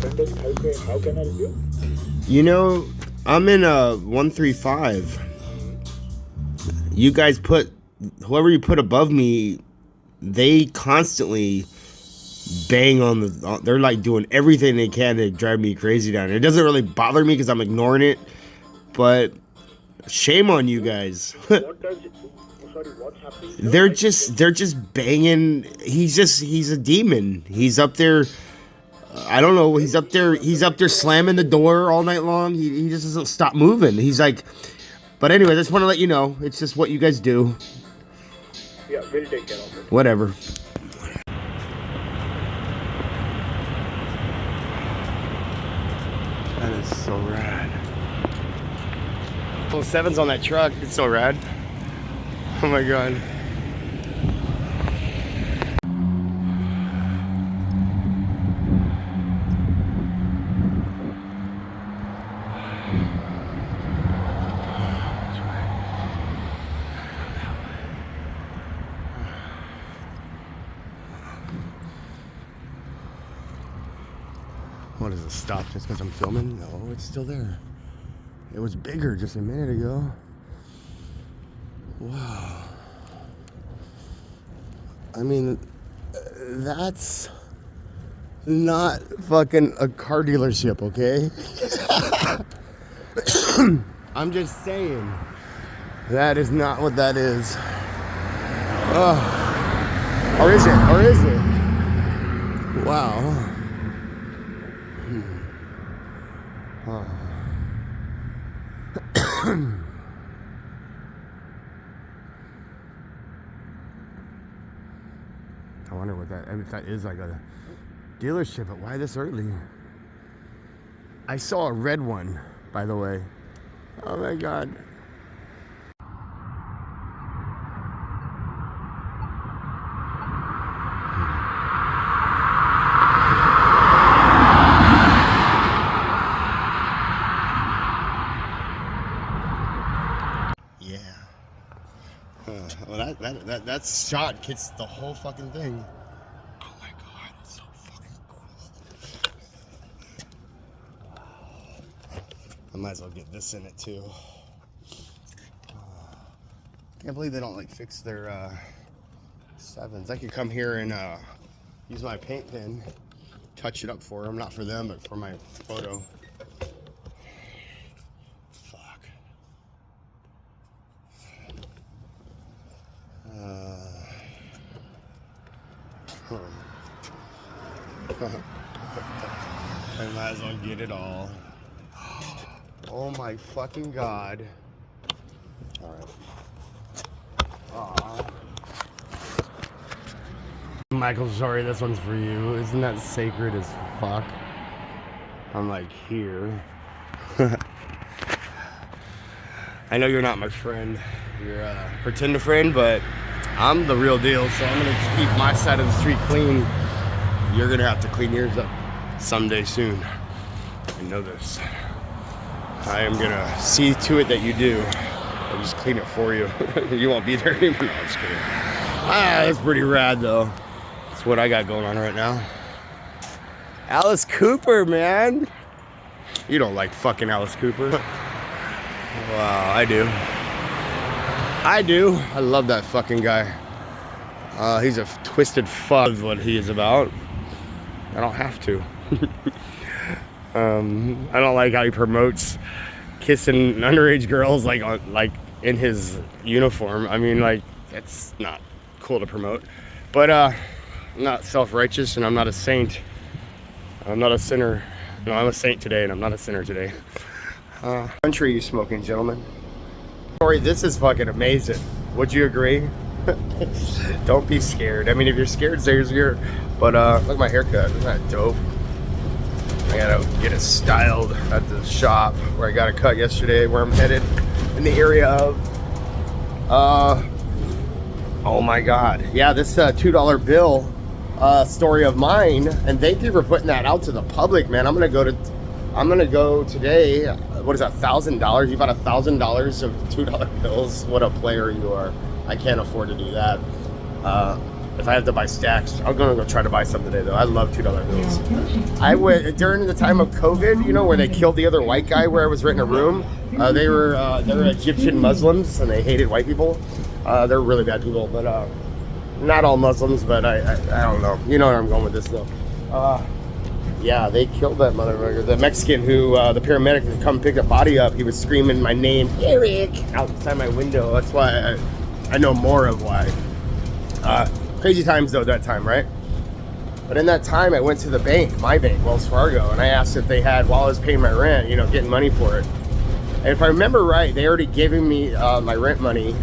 How can I help you? You know, I'm in a 135. You guys put whoever you put above me. They constantly bang on the. They're like doing everything they can to drive me crazy down here. It doesn't really bother me because I'm ignoring it, but shame on you guys. What does? Oh, sorry, what's happening? Here? they're just banging. He's a demon. He's up there. I don't know. He's up there slamming the door all night long. He just doesn't stop moving. He's like, but anyway, I just want to let you know. It's just what you guys do. Yeah, we'll take care of it. Whatever. That is so rad. Oh, 7's on that truck. It's so rad. Oh my god. What is it? Stop just because I'm filming? No, it's still there. It was bigger just a minute ago. Wow. I mean, that's not fucking a car dealership, okay? I'm just saying. That is not what that is. Or is it? Or is it? Wow. I wonder what that, I mean, if that is like a dealership, but why this early? I saw a red one, by the way. Oh my god. Yeah. Well, that shot gets the whole fucking thing. Oh my god, it's so fucking cool. I might as well get this in it too. Can't believe they don't like fix their 7s. I could come here and use my paint pen, touch it up for them, not for them, but for my photo. I might as well get it all. Oh my fucking god. Alright. Aww. Michael, sorry, this one's for you. Isn't that sacred as fuck? I'm like, here. I know you're not my friend. You're a pretend friend, but I'm the real deal, so I'm gonna keep my side of the street clean. You're gonna have to clean yours up someday soon. I know this. I am gonna see to it that you do. I'll just clean it for you. You won't be there anymore. No, I'm just kidding. That's pretty rad though. That's what I got going on right now. Alice Cooper, man. You don't like fucking Alice Cooper. Wow, I do. I do. I love that fucking guy. He's a twisted fuck is what he is about. I don't have to. I don't like how he promotes kissing underage girls like in his uniform. I mean, like, that's not cool to promote. But I'm not self-righteous and I'm not a saint. I'm not a sinner. No, I'm a saint today and I'm not a sinner today. Country you smoking, gentlemen? Sorry, this is fucking amazing. Would you agree? Don't be scared. I mean, if you're scared, there's your. But look at my haircut. Isn't that dope? I gotta get it styled at the shop where I got a cut yesterday, where I'm headed in the area of. Oh my God. Yeah, this $2 bill story of mine, and thank you for putting that out to the public, man. I'm gonna go today. What is that? $1,000? You bought $1,000 of $2 bills. What a player you are. I can't afford to do that. if I have to buy stacks, I'm gonna go try to buy some today though. I love $2 bills. I went during the time of COVID, you know, where they killed the other white guy where I was renting a room. They were Egyptian Muslims and they hated white people. They're really bad people, but not all Muslims, but I don't know. You know where I'm going with this though. Yeah, they killed that motherfucker. The Mexican who, the paramedic that come pick the body up, he was screaming my name, Eric, outside my window. That's why I know more of why. Crazy times though that time, right? But in that time, I went to the bank, my bank, Wells Fargo, and I asked if they had, while I was paying my rent, you know, getting money for it. And if I remember right, they already giving me my rent money,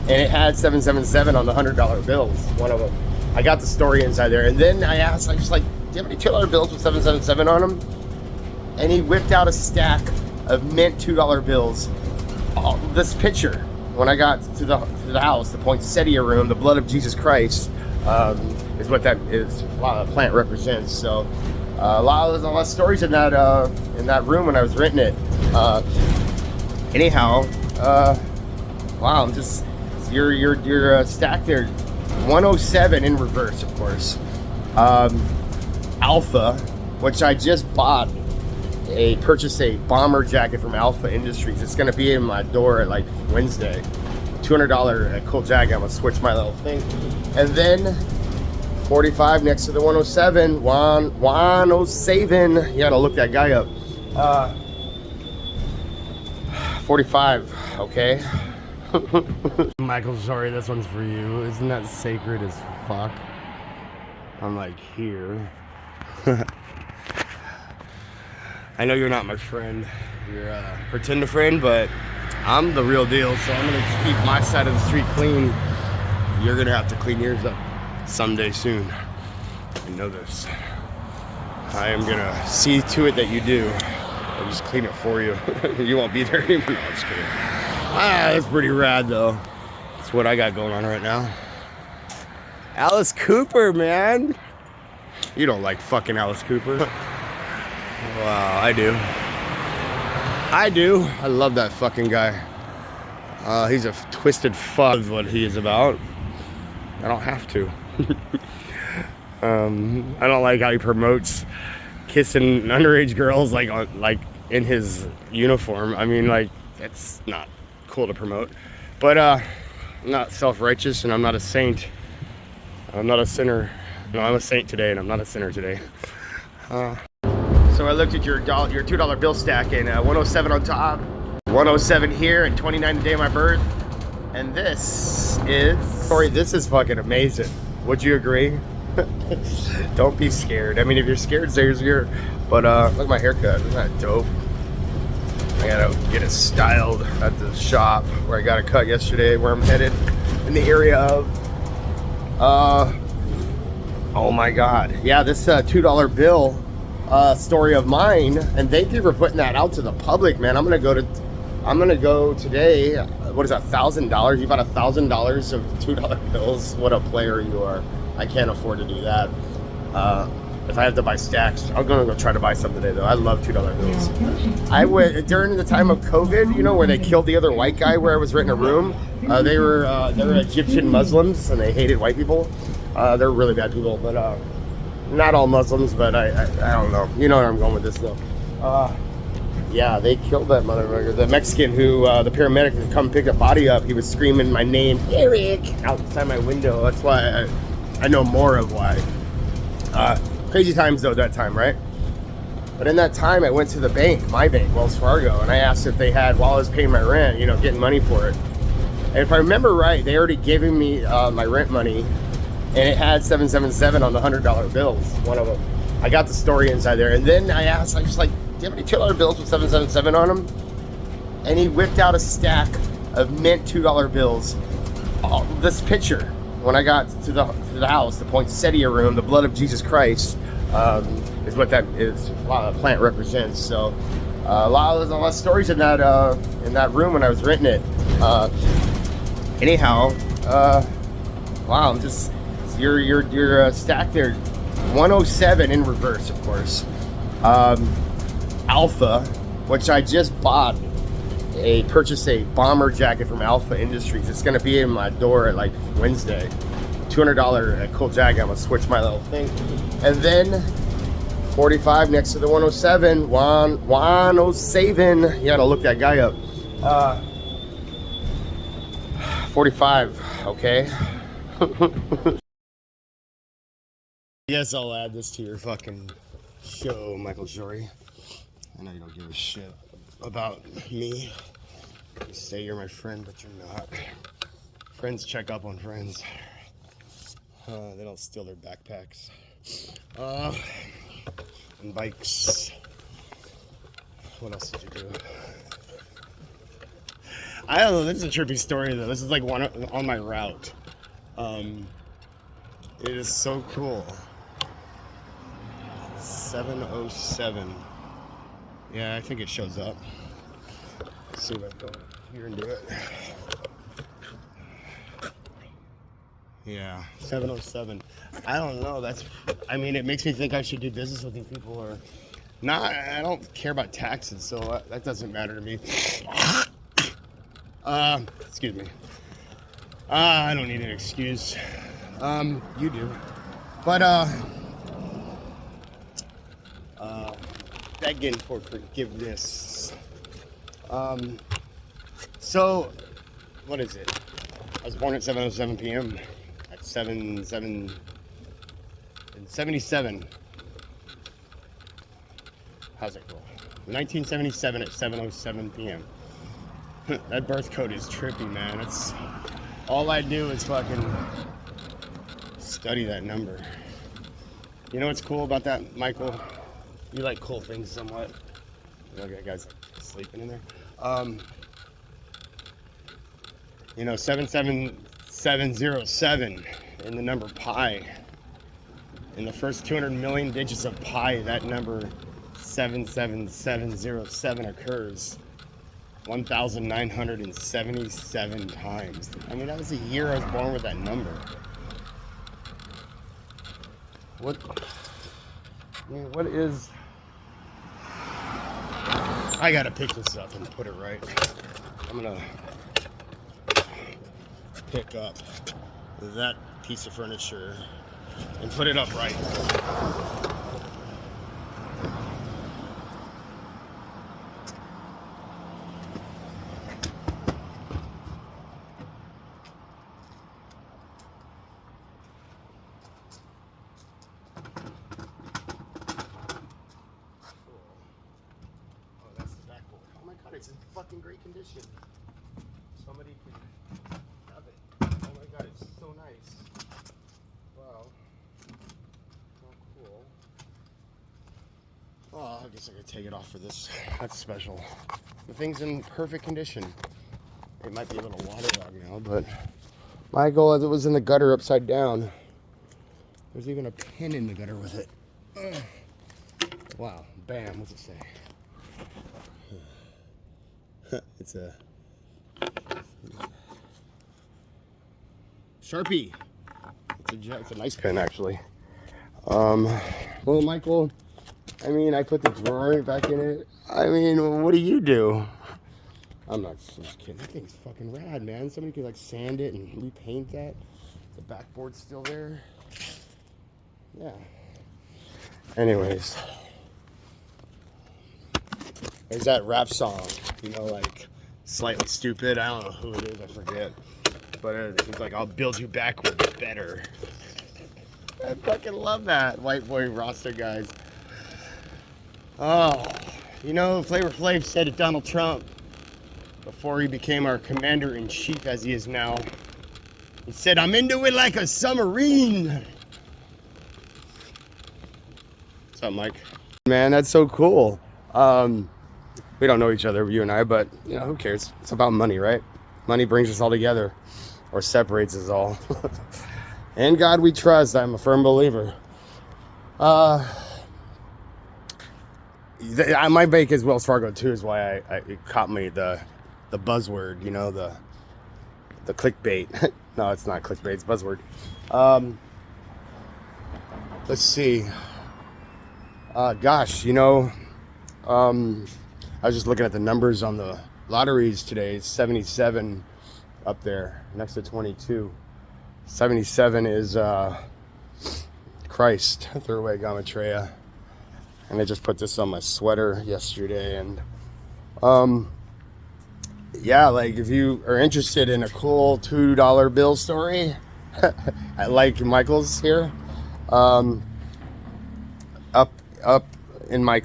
and it had 777 on the $100 bills, one of them. I got the story inside there, and then I asked, I was like, do you have any $2 bills with 777 on them? And he whipped out a stack of mint $2 bills. This picture, when I got to the house, the poinsettia room, the blood of Jesus Christ, is what that is. A lot of plant represents. So a lot of stories in that room when I was renting it. Anyhow, wow, I'm just you're stacked there. 107 in reverse, of course. Alpha, which I just purchased a bomber jacket from Alpha Industries. It's gonna be in my door at like Wednesday. $200 cool jacket. I'm gonna switch my little thing. And then 45 next to the 107. 107. You gotta look that guy up. 45. Okay. Michael, sorry, this one's for you. Isn't that sacred as fuck? I'm like here. I know you're not my friend. You're a pretend friend, but I'm the real deal. So I'm gonna keep my side of the street clean. You're gonna have to clean yours up someday soon. I know this. I am gonna see to it that you do. I'll just clean it for you. You won't be there anymore. No, I'm just kidding. That's pretty rad though. That's what I got going on right now. Alice Cooper, man. You don't like fucking Alice Cooper. Wow, I do. I do. I love that fucking guy. He's a twisted fuck is what he is about. I don't have to. I don't like how he promotes kissing underage girls like in his uniform. I mean, like, that's not cool to promote. But I'm not self-righteous and I'm not a saint. I'm not a sinner. No, I'm a saint today and I'm not a sinner today. So I looked at your $2 bill stack and 107 on top, 107 here, and 29 the day of my birth. And this is fucking amazing. Would you agree? Don't be scared. I mean, if you're scared, there's your. But look at my haircut. Isn't that dope? I gotta get it styled at the shop where I got a cut yesterday, where I'm headed in the area of. Oh my God. Yeah, this $2 bill story of mine, and thank you for putting that out to the public, man. I'm gonna go today. What is that, $1,000? You bought $1,000 of $2 bills. What a player you are. I can't afford to do that. If I have to buy stacks, I'm gonna go try to buy some today though. I love $2 bills. I went during the time of COVID, you know, where they killed the other white guy where I was renting a room. They were Egyptian Muslims and they hated white people. They're really bad people, but not all Muslims, but I don't know. You know where I'm going with this though. Yeah, they killed that motherfucker. The Mexican who, the paramedic that come pick the body up, he was screaming my name, Eric, outside my window. That's why I know more of why. Crazy times though that time, right? But in that time, I went to the bank, my bank, Wells Fargo, and I asked if they had, while I was paying my rent, you know, getting money for it. And if I remember right, they already giving me my rent money, and it had 777 on the $100 bills, one of them. I got the story inside there, and then I asked, I was like, do you have any $2 bills with 777 on them? And he whipped out a stack of mint $2 bills. This picture, when I got to the house, the poinsettia room, the blood of Jesus Christ, is what that is. A lot of plant represents. So a lot of stories in that room when I was renting it. Anyhow, wow, I'm just you're stacked there. 107 in reverse, of course. Alpha, which I just purchased a bomber jacket from Alpha Industries. It's gonna be in my door at like Wednesday. $200 at Cool Jag. I'm gonna switch my little thing. And then 45 next to the 107. 107. You gotta look that guy up. 45, okay? Yes, I'll add this to your fucking show, Michael Jory. I know you don't give a shit about me. You say you're my friend, but you're not. Friends check up on friends. They don't steal their backpacks. And bikes. What else did you do? I don't know, this is a trippy story though. This is like one on my route. It is so cool. 707. Yeah, I think it shows up. Let's see if I go here and do it. Yeah, 707. I don't know. I mean, it makes me think I should do business with these people or not. I don't care about taxes, so that doesn't matter to me. Excuse me. I don't need an excuse. You do. But, begging for forgiveness. So, what is it? I was born at 7:07 p.m. at 77. How's it go? 1977 at 7:07 p.m. That birth code is trippy, man. That's all I do is fucking study that number. You know what's cool about that, Michael? You like cool things somewhat. Look, that guy's like sleeping in there. You know, 77707 in the number pi. In the first 200 million digits of pi, that number 77707 occurs 1,977 times. I mean, that was the year I was born with that number. What is... I gotta pick this up and put it right. I'm gonna pick up that piece of furniture and put it up right. It's in fucking great condition. Somebody can have it. Oh my god, it's so nice. Wow. Oh, cool. Oh, I guess I could take it off for this. That's special. The thing's in perfect condition. It might be a little waterlogged now, but Michael, as it was in the gutter upside down. There's even a pin in the gutter with it. Wow. Bam. What's it say? It's a Sharpie. It's a nice pen, actually. Well, Michael, I mean, I put the drawer back in it. I mean, what do you do? I'm not just kidding. That thing's fucking rad, man. Somebody could like sand it and repaint that. The backboard's still there. Yeah. Anyways. There's that rap song, you know, like Slightly Stupid. I don't know who it is, I forget. But it's like, I'll build you back with better. I fucking love that. White boy roster guys. Oh, you know, Flavor Flav said to Donald Trump before he became our commander-in-chief as he is now. He said, I'm into it like a submarine. What's up, Mike? Man, that's so cool. We don't know each other, you and I, but, you know, who cares? It's about money, right? Money brings us all together, or separates us all. In God we trust. I'm a firm believer. My bank is Wells Fargo, too, is why it caught me the buzzword, you know, the clickbait. No, it's not clickbait, it's buzzword. Let's see. Gosh, you know, I was just looking at the numbers on the lotteries today. It's 77 up there, next to 22. 77 is Christ. I threw away Gamatrea. And I just put this on my sweater yesterday. And yeah, like if you are interested in a cool $2 bill story, I like Michael's here. Up in my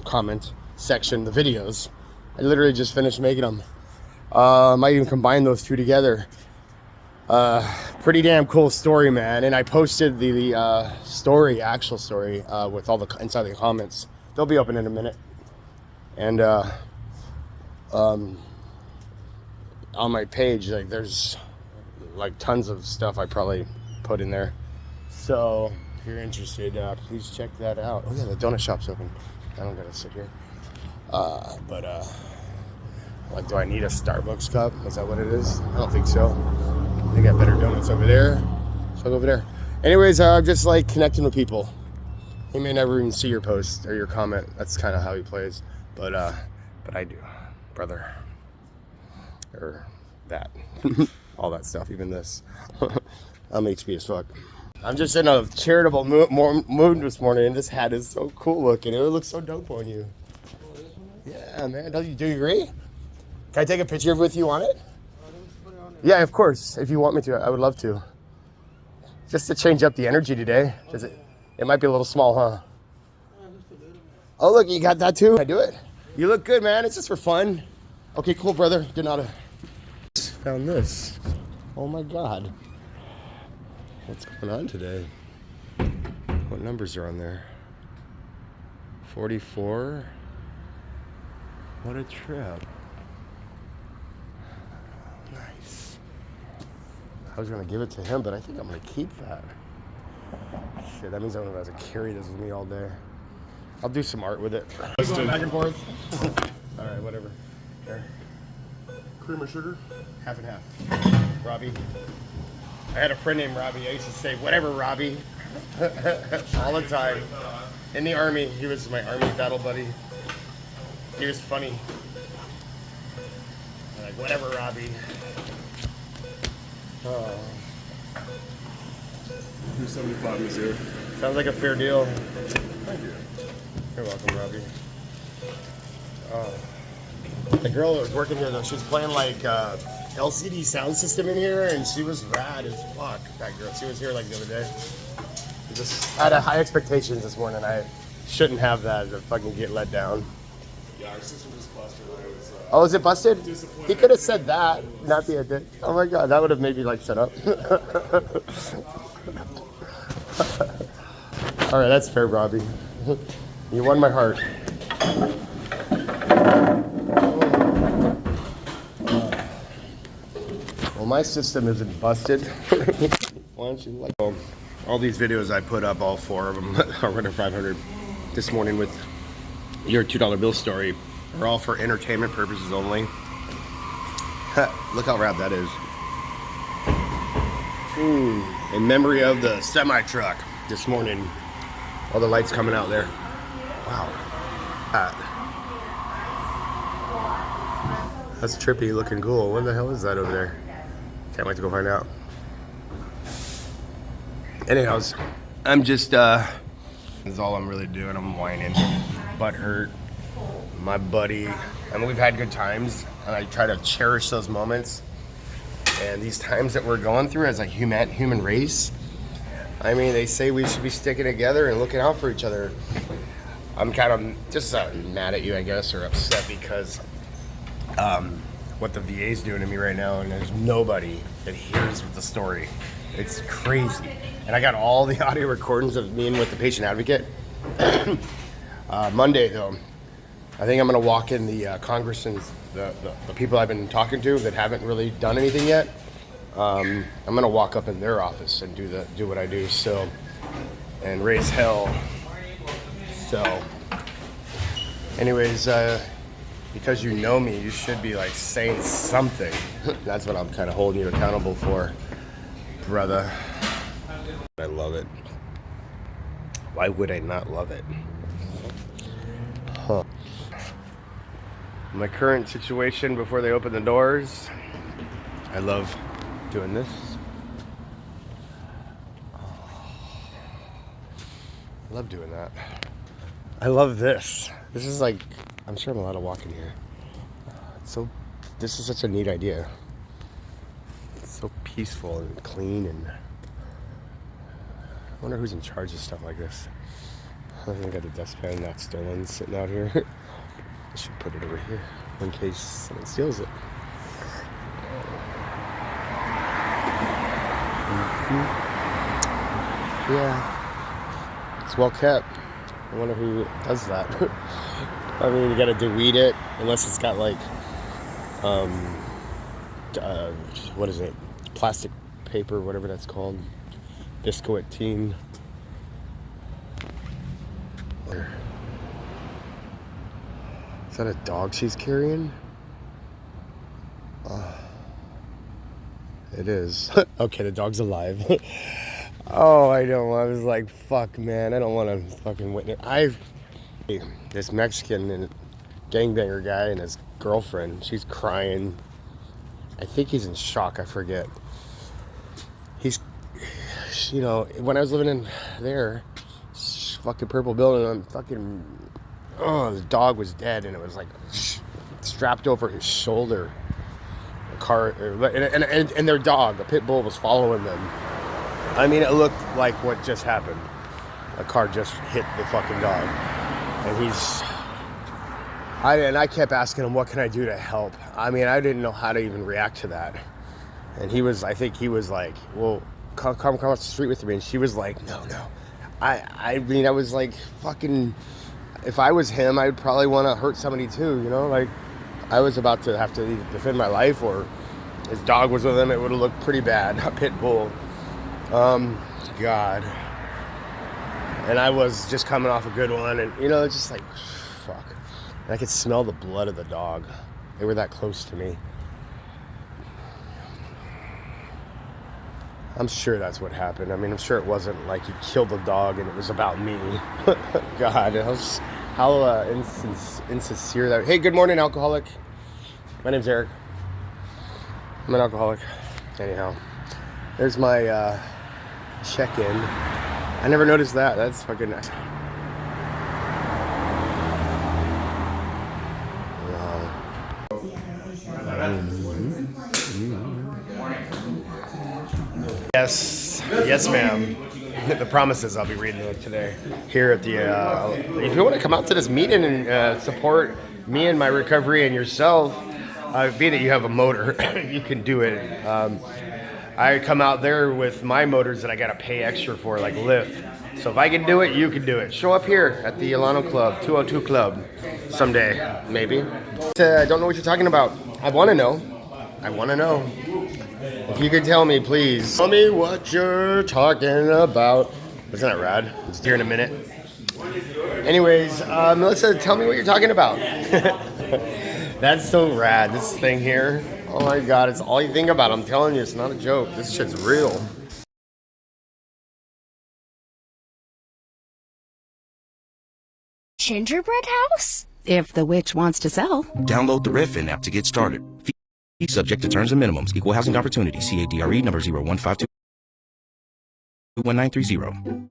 comment section, the videos. I literally just finished making them. Might even combine those two together. Pretty damn cool story, man. And I posted the actual story, with all the inside the comments. They'll be open in a minute. And on my page, like there's like tons of stuff I probably put in there. So if you're interested, please check that out. Oh yeah, the donut shop's open. I don't gotta sit here. Like, do I need a Starbucks cup? Is that what it is? I don't think so. They got better donuts over there. So I'll go over there. Anyways, I'm just like connecting with people. He may never even see your post or your comment. That's kind of how he plays. But I do, brother. Or that. All that stuff, even this. I'm HP as fuck. I'm just in a charitable mood this morning, and this hat is so cool looking. It looks so dope on you. Yeah, man. Do you agree? Can I take a picture with you on it? Yeah, of course. If you want me to, I would love to. Just to change up the energy today. It might be a little small, huh? Oh, look, you got that too? Can I do it? You look good, man. It's just for fun. Okay, cool, brother. Donata. Found this. Oh my God. What's going on today? What numbers are on there? 44. What a trip. Nice. I was gonna give it to him, but I think I'm gonna keep that. Shit, that means I'm gonna have to carry this with me all day. I'll do some art with it. Going back and forth. All right, whatever. There. Cream or sugar? Half and half. Robbie. I had a friend named Robbie. I used to say, whatever, Robbie. All the time. In the Army, he was my Army battle buddy. He was funny. I'm like, whatever, Robbie. Oh. 275 is here. Sounds like a fair deal. Thank you. You're welcome, Robbie. The girl that was working here, though, she was playing like LCD sound system in here, and she was rad as fuck. That girl, she was here like the other day. I had high expectations this morning. I shouldn't have that to fucking get let down. Yeah, our system just busted. I was, Oh, is it busted? disappointed. He could have said that, not be a dick. Oh my God, that would have made me like shut up. All right, that's fair, Robbie. You won my heart. Well, my system isn't busted. Why don't you like all these videos I put up, all 4 of them are under 500 this morning with your $2 bill story, are all for entertainment purposes only. Look how rad that is. In memory of the semi truck this morning. All the lights coming out there. Wow. That's trippy looking cool. What the hell is that over there? Can't wait to go find out. Anyways, I'm just, this is all I'm really doing. I'm whining. Butt hurt. My buddy. I mean, we've had good times, and I try to cherish those moments. And these times that we're going through as a human race, I mean, they say we should be sticking together and looking out for each other. I'm kind of just mad at you, I guess, or upset because what the VA is doing to me right now, and there's nobody that hears the story. It's crazy. And I got all the audio recordings of me and with the patient advocate. Monday, though, I think I'm going to walk in the Congress and the people I've been talking to that haven't really done anything yet. I'm going to walk up in their office and do what I do, so, and raise hell. So, anyways, because you know me, you should be like saying something. That's what I'm kind of holding you accountable for, brother. I love it. Why would I not love it? Huh. My current situation before they open the doors, I love doing this. love doing that. I love this. This is like, I'm sure I'm allowed to walk in here. This is such a neat idea. It's so peaceful and clean, and I wonder who's in charge of stuff like this. I think I got the dustpan not stolen sitting out here. I should put it over here in case someone steals it. Yeah, it's well kept. I wonder who does that. I mean, you gotta deweed it, unless it's got like, what is it? Plastic paper, whatever that's called. Biscuitine. Is that a dog she's carrying? It is. Okay, the dog's alive. Oh, I know. I was like, fuck, man. I don't want to fucking witness. This Mexican and gangbanger guy and his girlfriend, she's crying. I think he's in shock. I forget. He's, you know, when I was living in there, fucking purple building, I'm fucking, the dog was dead, and it was like strapped over his shoulder. A car, and their dog, a pit bull, was following them. I mean, it looked like what just happened. A car just hit the fucking dog. And I kept asking him, what can I do to help? I mean, I didn't know how to even react to that. And I think he was like, well, come across the street with me. And she was like, no. I mean, I was like, fucking, if I was him, I'd probably want to hurt somebody too, you know? Like, I was about to have to either defend my life, or his dog was with him. It would have looked pretty bad. A pit bull. God. And I was just coming off a good one, and you know, it's just like, fuck. And I could smell the blood of the dog. They were that close to me. I'm sure that's what happened. I mean, I'm sure it wasn't like he killed the dog and it was about me. God, how insincere that. Hey, good morning, alcoholic. My name's Eric. I'm an alcoholic. Anyhow, there's my check-in. I never noticed that. That's fucking nice. Yes, ma'am. The promises I'll be reading those today here at the. If you want to come out to this meeting and support me and my recovery and yourself, being that you have a motor, you can do it. I come out there with my motors that I gotta pay extra for, like Lyft. So if I can do it, you can do it. Show up here at the Alano Club, 202 Club, someday, maybe. I don't know what you're talking about. I want to know. If you could tell me, please. Tell me what you're talking about. Isn't that rad? It's here in a minute. Anyways, Melissa, tell me what you're talking about. That's so rad, this thing here. Oh my God, it's all you think about. I'm telling you, it's not a joke. This shit's real. Gingerbread house? If the witch wants to sell. Download the Redfin app to get started. Fee subject to terms and minimums. Equal housing opportunity. CADRE number 01521930.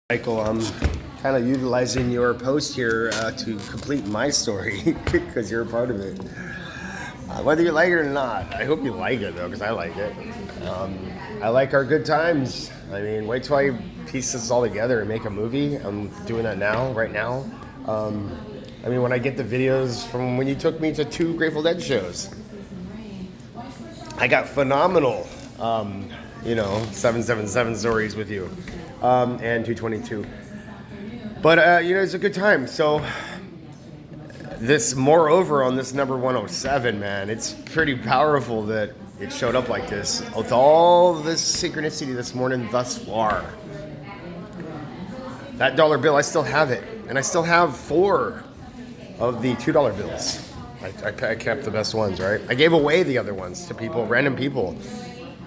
Michael, I'm kind of utilizing your post here to complete my story because you're a part of it. Whether you like it or not, I hope you like it though, because I like it. I like our good times. I mean, wait till I piece this all together and make a movie. I'm doing that now, right now. I mean, when I get the videos from when you took me to 2 Grateful Dead shows, I got phenomenal, 777 stories with you, and 222. But, it's a good time. So moreover, on this number 107, man, it's pretty powerful that it showed up like this. With all this synchronicity this morning thus far. That dollar bill, I still have it. And I still have 4 of the $2 bills. I kept the best ones, right? I gave away the other ones to people, random people.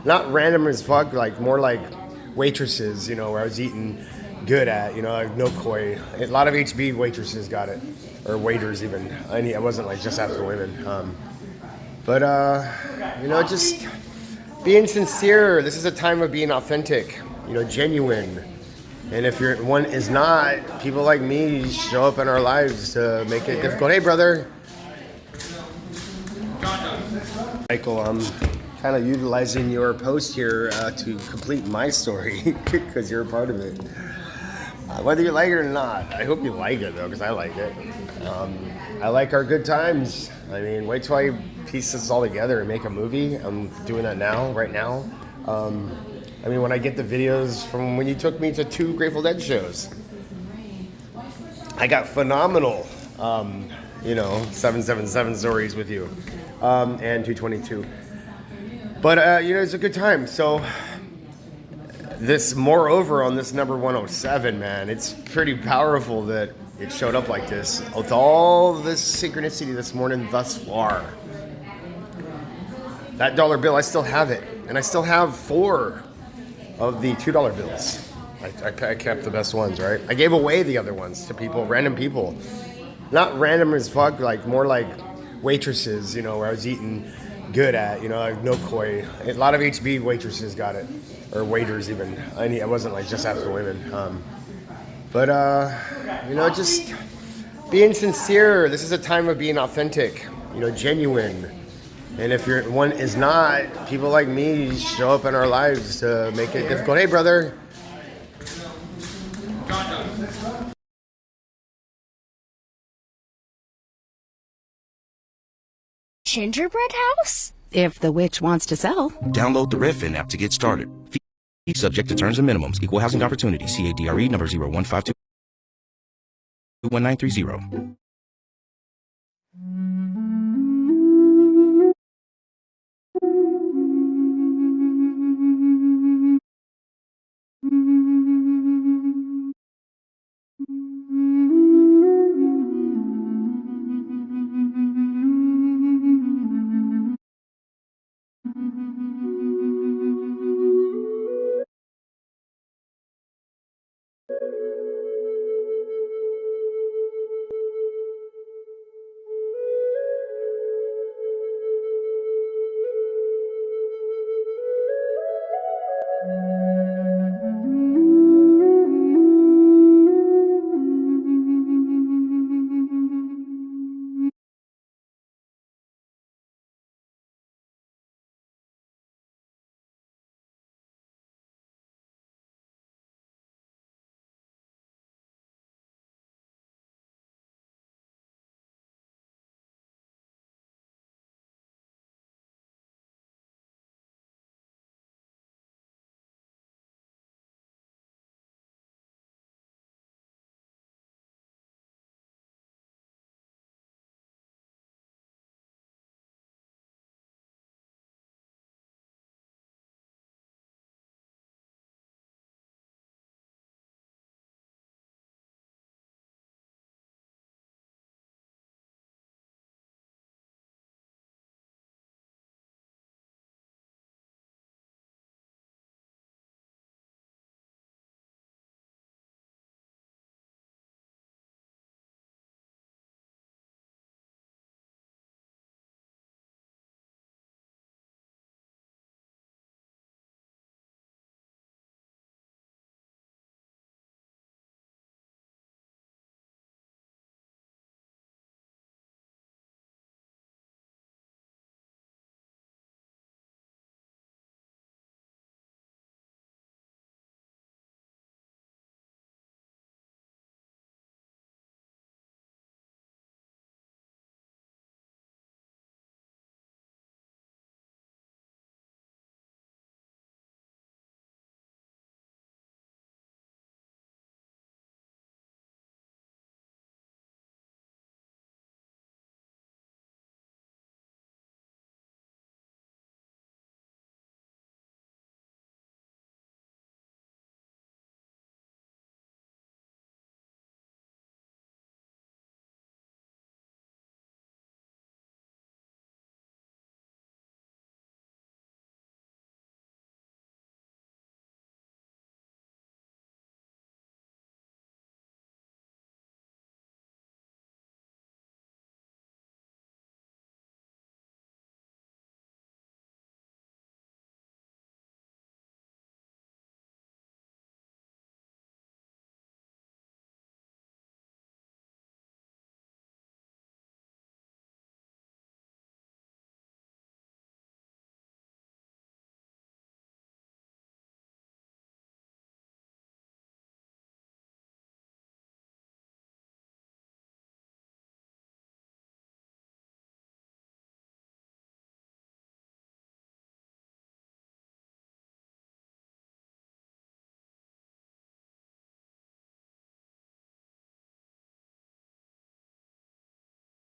Not random as fuck, like more like waitresses, where I was eating good at, like no koi. A lot of HB waitresses got it, or waiters even. I wasn't like just after women. Just being sincere. This is a time of being authentic, genuine. And if one is not, people like me show up in our lives to make it difficult. Hey, brother. Michael, I'm kind of utilizing your post here to complete my story because you're a part of it. Whether you like it or not, I hope you like it though, because I like it. I like our good times. I mean, wait till I piece this all together and make a movie. I'm doing that now, right now. I mean, when I get the videos from when you took me to 2 Grateful Dead shows, I got phenomenal, 777 stories with you, and 222. But, it's a good time. So moreover, on this number 107, man, it's pretty powerful that it showed up like this. With all this synchronicity this morning thus far. That dollar bill, I still have it. And I still have 4 of the $2 bills. I kept the best ones, right? I gave away the other ones to people, random people. Not random as fuck, like more like waitresses, where I was eating good at, like no koi. A lot of HB waitresses got it, or waiters even. I wasn't like just after women. Just being sincere. This is a time of being authentic, genuine. And if one is not, people like me show up in our lives to make it difficult. Hey, brother. Gingerbread house? If the witch wants to sell. Download the Redfin app to get started. Fee subject to terms and minimums. Equal housing opportunity. CADRE number 0152-1930.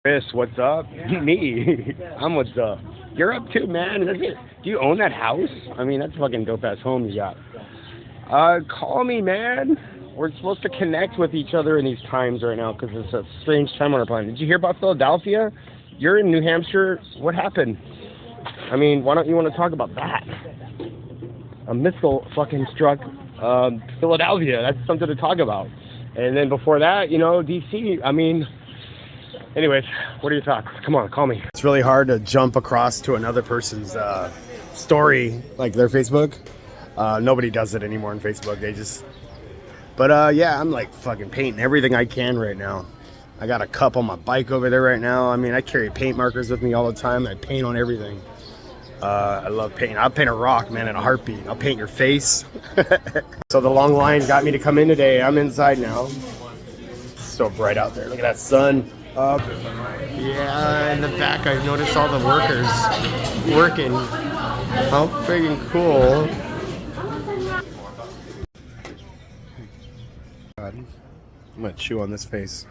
Chris, what's up? Me. I'm what's up. You're up too, man. Do you own that house? I mean, that's a fucking dope ass home you got. Call me, man. We're supposed to connect with each other in these times right now because it's a strange time on our planet. Did you hear about Philadelphia? You're in New Hampshire. What happened? I mean, why don't you want to talk about that? A missile fucking struck Philadelphia. That's something to talk about. And then before that, you know, DC. I mean, anyways, what are your thoughts? Come on, call me. It's really hard to jump across to another person's story, like their Facebook. Nobody does it anymore on Facebook. They just... But yeah, I'm like fucking painting everything I can right now. I got a cup on my bike over there right now. I mean, I carry paint markers with me all the time. I paint on everything. I love painting. I'll paint a rock, man, in a heartbeat. I'll paint your face. So the long line got me to come in today. I'm inside now. It's so bright out there. Look at that sun. Yeah, in the back I noticed all the workers working. How freaking cool. God, I'm gonna chew on this face.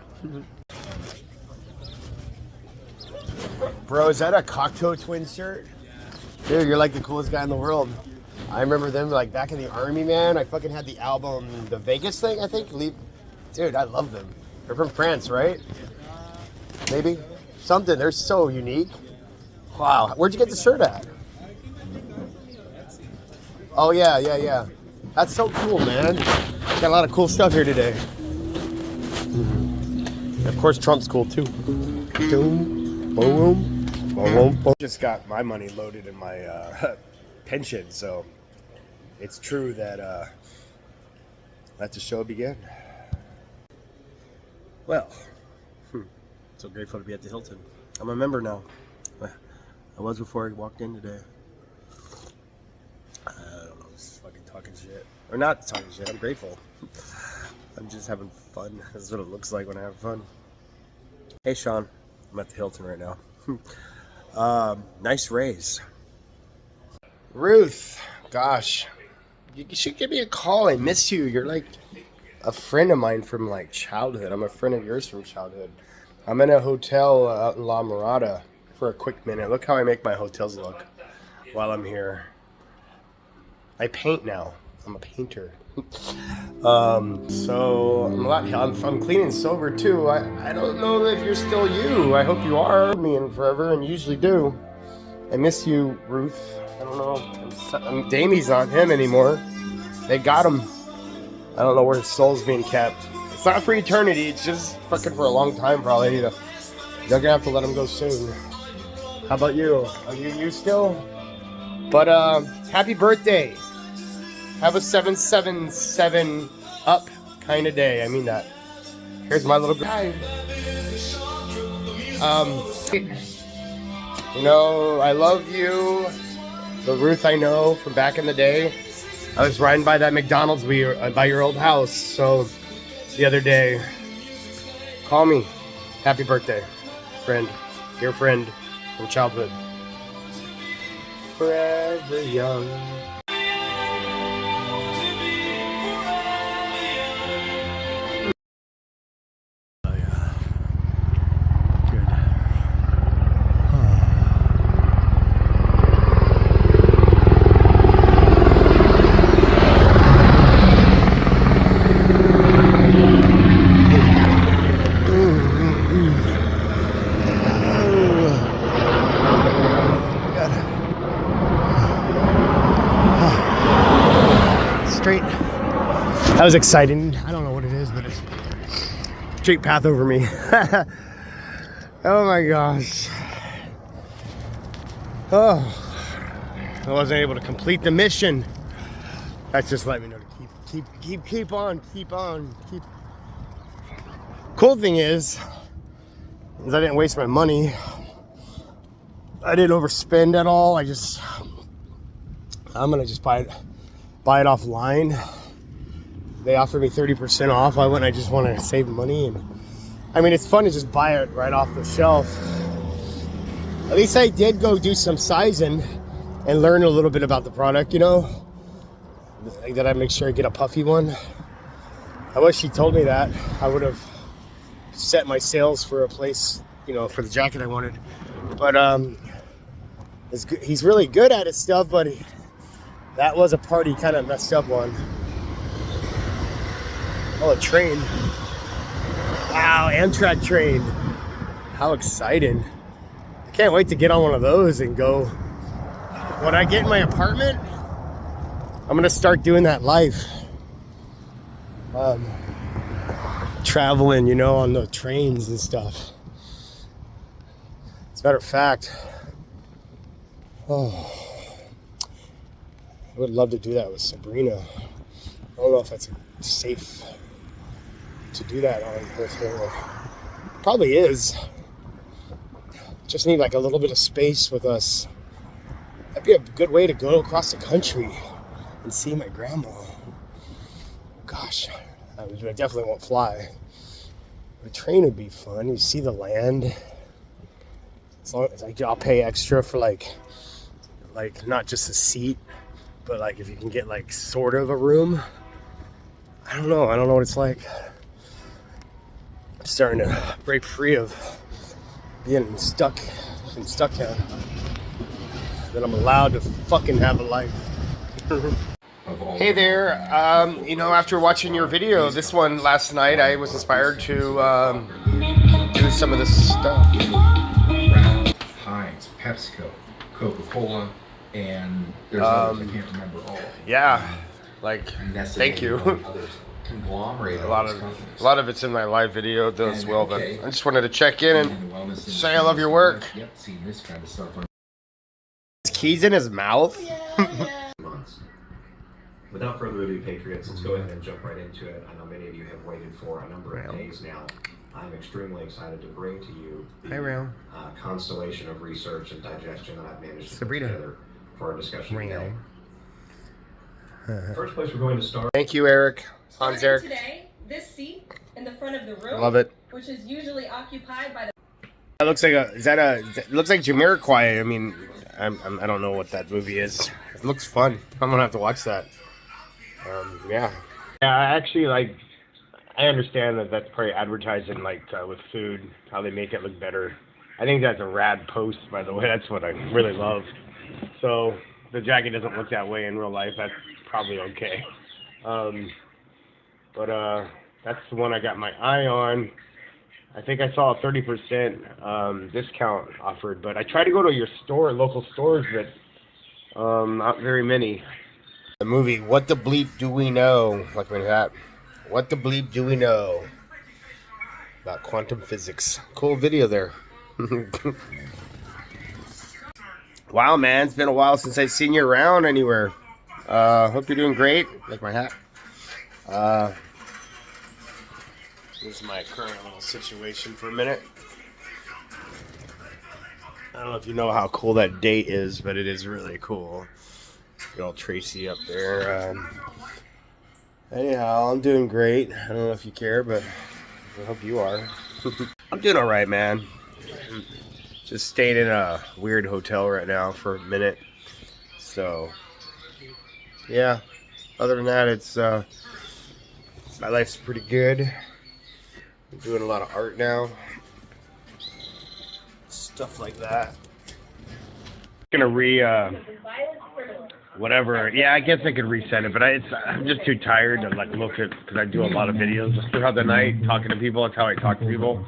Bro, is that a Cocteau Twins shirt? Dude, you're like the coolest guy in the world. I remember them like back in the army, man. I fucking had the album, the Vegas thing, I think. Dude, I love them. They're from France, right? Maybe? Something. They're so unique. Wow. Where'd you get the shirt at? Oh, yeah. That's so cool, man. Got a lot of cool stuff here today. Of course, Trump's cool, too. Boom, boom, boom, boom. Just got my money loaded in my pension, so it's true that let the show begin. Well, so grateful to be at the Hilton. I'm a member now. I was before I walked in today. I don't know, just fucking talking shit. Or not talking shit, I'm grateful. I'm just having fun. This is what it looks like when I have fun. Hey Sean, I'm at the Hilton right now. Nice raise. Ruth, gosh, you should give me a call. I miss you. You're like a friend of mine from like childhood. I'm a friend of yours from childhood. I'm in a hotel out in La Mirada for a quick minute. Look how I make my hotels look while I'm here. I paint now. I'm a painter. So I'm clean and sober too. I don't know if you're still you. I hope you are. Me in forever and usually do. I miss you, Ruth. I don't know. Damie's not him anymore. They got him. I don't know where his soul's being kept. It's not for eternity. It's just fucking for a long time, probably. They're gonna have to let him go soon. How about you? Are you still? But happy birthday. Have a 777 up kind of day. I mean that. Here's my little guy. You know, I love you. The Ruth I know from back in the day. I was riding by that McDonald's by your old house. So the other day, call me. Happy birthday, friend. Dear friend from childhood. Forever young. Straight. That was exciting. I don't know what it is, but it's straight path over me. Oh my gosh. Oh, I wasn't able to complete the mission. That's just let me know to keep on. Cool thing is I didn't waste my money. I didn't overspend at all. I'm gonna just buy it offline. They offered me 30% off. I just want to save money, and I mean, it's fun to just buy it right off the shelf. At least I did go do some sizing and learn a little bit about the product, you know. Like that, I make sure I get a puffy one. I wish she told me that. I would have set my sales for a place you know, for the jacket I wanted. But he's really good at his stuff, but that was a part he kind of messed up on. Oh, a train. Wow, Amtrak train. How exciting. I can't wait to get on one of those and go. When I get in my apartment, I'm gonna start doing that life. Traveling, you know, on the trains and stuff. As a matter of fact, I would love to do that with Sabrina. I don't know if that's safe to do that on with her. Probably is. Just need like a little bit of space with us. That'd be a good way to go across the country and see my grandma. Gosh, I definitely won't fly. A train would be fun. You see the land. As long as I'll pay extra for like not just a seat, but like if you can get like sort of a room. I don't know what it's like. I'm starting to break free of being stuck in Stucktown. That I'm allowed to fucking have a life. Hey there, you know, after watching your video, this one last night, I was inspired to do some of this stuff. Heinz, PepsiCo, Coca-Cola, and there's others I can't remember all. Yeah, like, thank you. Conglomerate A lot of it's in my live video as well, but I just wanted to check in and say I love your work. Yep, seen this kind of stuff on His keys in his mouth? months. Without further ado, Patriots, let's go ahead and jump right into it. I know many of you have waited for a number of days now. I'm extremely excited to bring to you the constellation of research and digestion that I've managed to put together for our discussion today. First place we're going to start. Thank you, Eric. Hans Eric. Today, this seat in the front of the room, Love it. which is usually occupied by the. That looks like it looks like Jamiroquai. I mean, I don't know what that movie is. It looks fun. I'm gonna have to watch that. Yeah, I actually like. I understand that that's probably advertising like with food, how they make it look better. I think that's a rad post, by the way. That's what I really love. So the jacket doesn't look that way in real life. That's probably okay. But that's the one I got my eye on. I think I saw a 30% discount offered, but I tried to go to your local stores, but not very many. The movie, What the Bleep Do We Know? Like my hat. What the bleep do we know about quantum physics? Cool video there. Wow, man, it's been a while since I've seen you around anywhere. Hope you're doing great. Like my hat. This is my current little situation for a minute. I don't know if you know how cool that date is, but it is really cool. Good old Tracy up there. Anyhow, I'm doing great. I don't know if you care, but I hope you are. I'm doing all right, man. Just staying in a weird hotel right now for a minute. So, yeah. Other than that, it's my life's pretty good. I'm doing a lot of art now. Stuff like that. Gonna whatever. Yeah, I guess I could reset it, but I'm just too tired to like look at, because I do a lot of videos throughout the night talking to people. That's how I talk to people.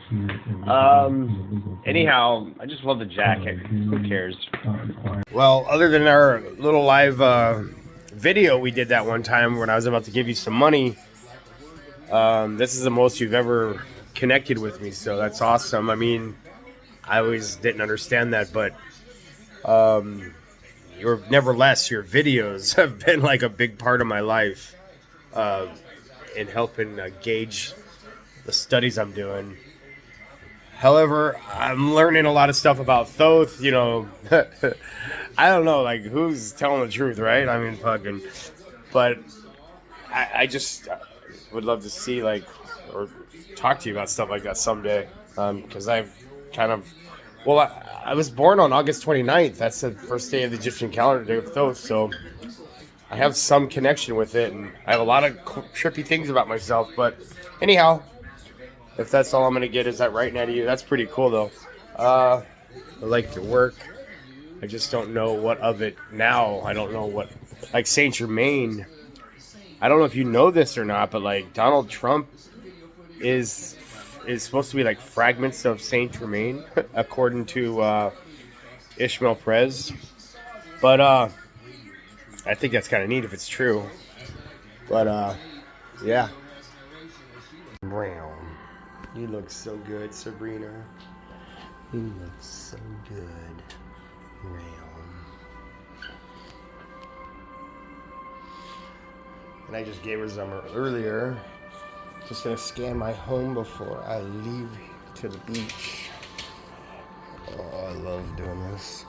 Anyhow, I just love the jacket. Who cares? Well, other than our little live video we did that one time when I was about to give you some money, this is the most you've ever connected with me, so that's awesome. I mean, I always didn't understand that, but nevertheless, your videos have been like a big part of my life in helping gauge the studies I'm doing. However, I'm learning a lot of stuff about Thoth, you know. I don't know, like, who's telling the truth, right? I mean, fucking. But I just would love to see, like, or talk to you about stuff like that someday. Because I've kind of. Well, I was born on August 29th. That's the first day of the Egyptian calendar, day of Thoth. So I have some connection with it, and I have a lot of trippy things about myself. But anyhow, If that's all I'm gonna get is that right now to you, that's pretty cool though. I like your work. I just don't know what of it now. I don't know what, like Saint Germain. I don't know if you know this or not, but like Donald Trump is supposed to be like fragments of Saint Germain, according to Ishmael Perez. But I think that's kind of neat if it's true. But yeah. Brown. You look so good, Sabrina. You look so good. Brown. And I just gave her some earlier. Just gonna scan my home before I leave to the beach. Oh, I love doing this.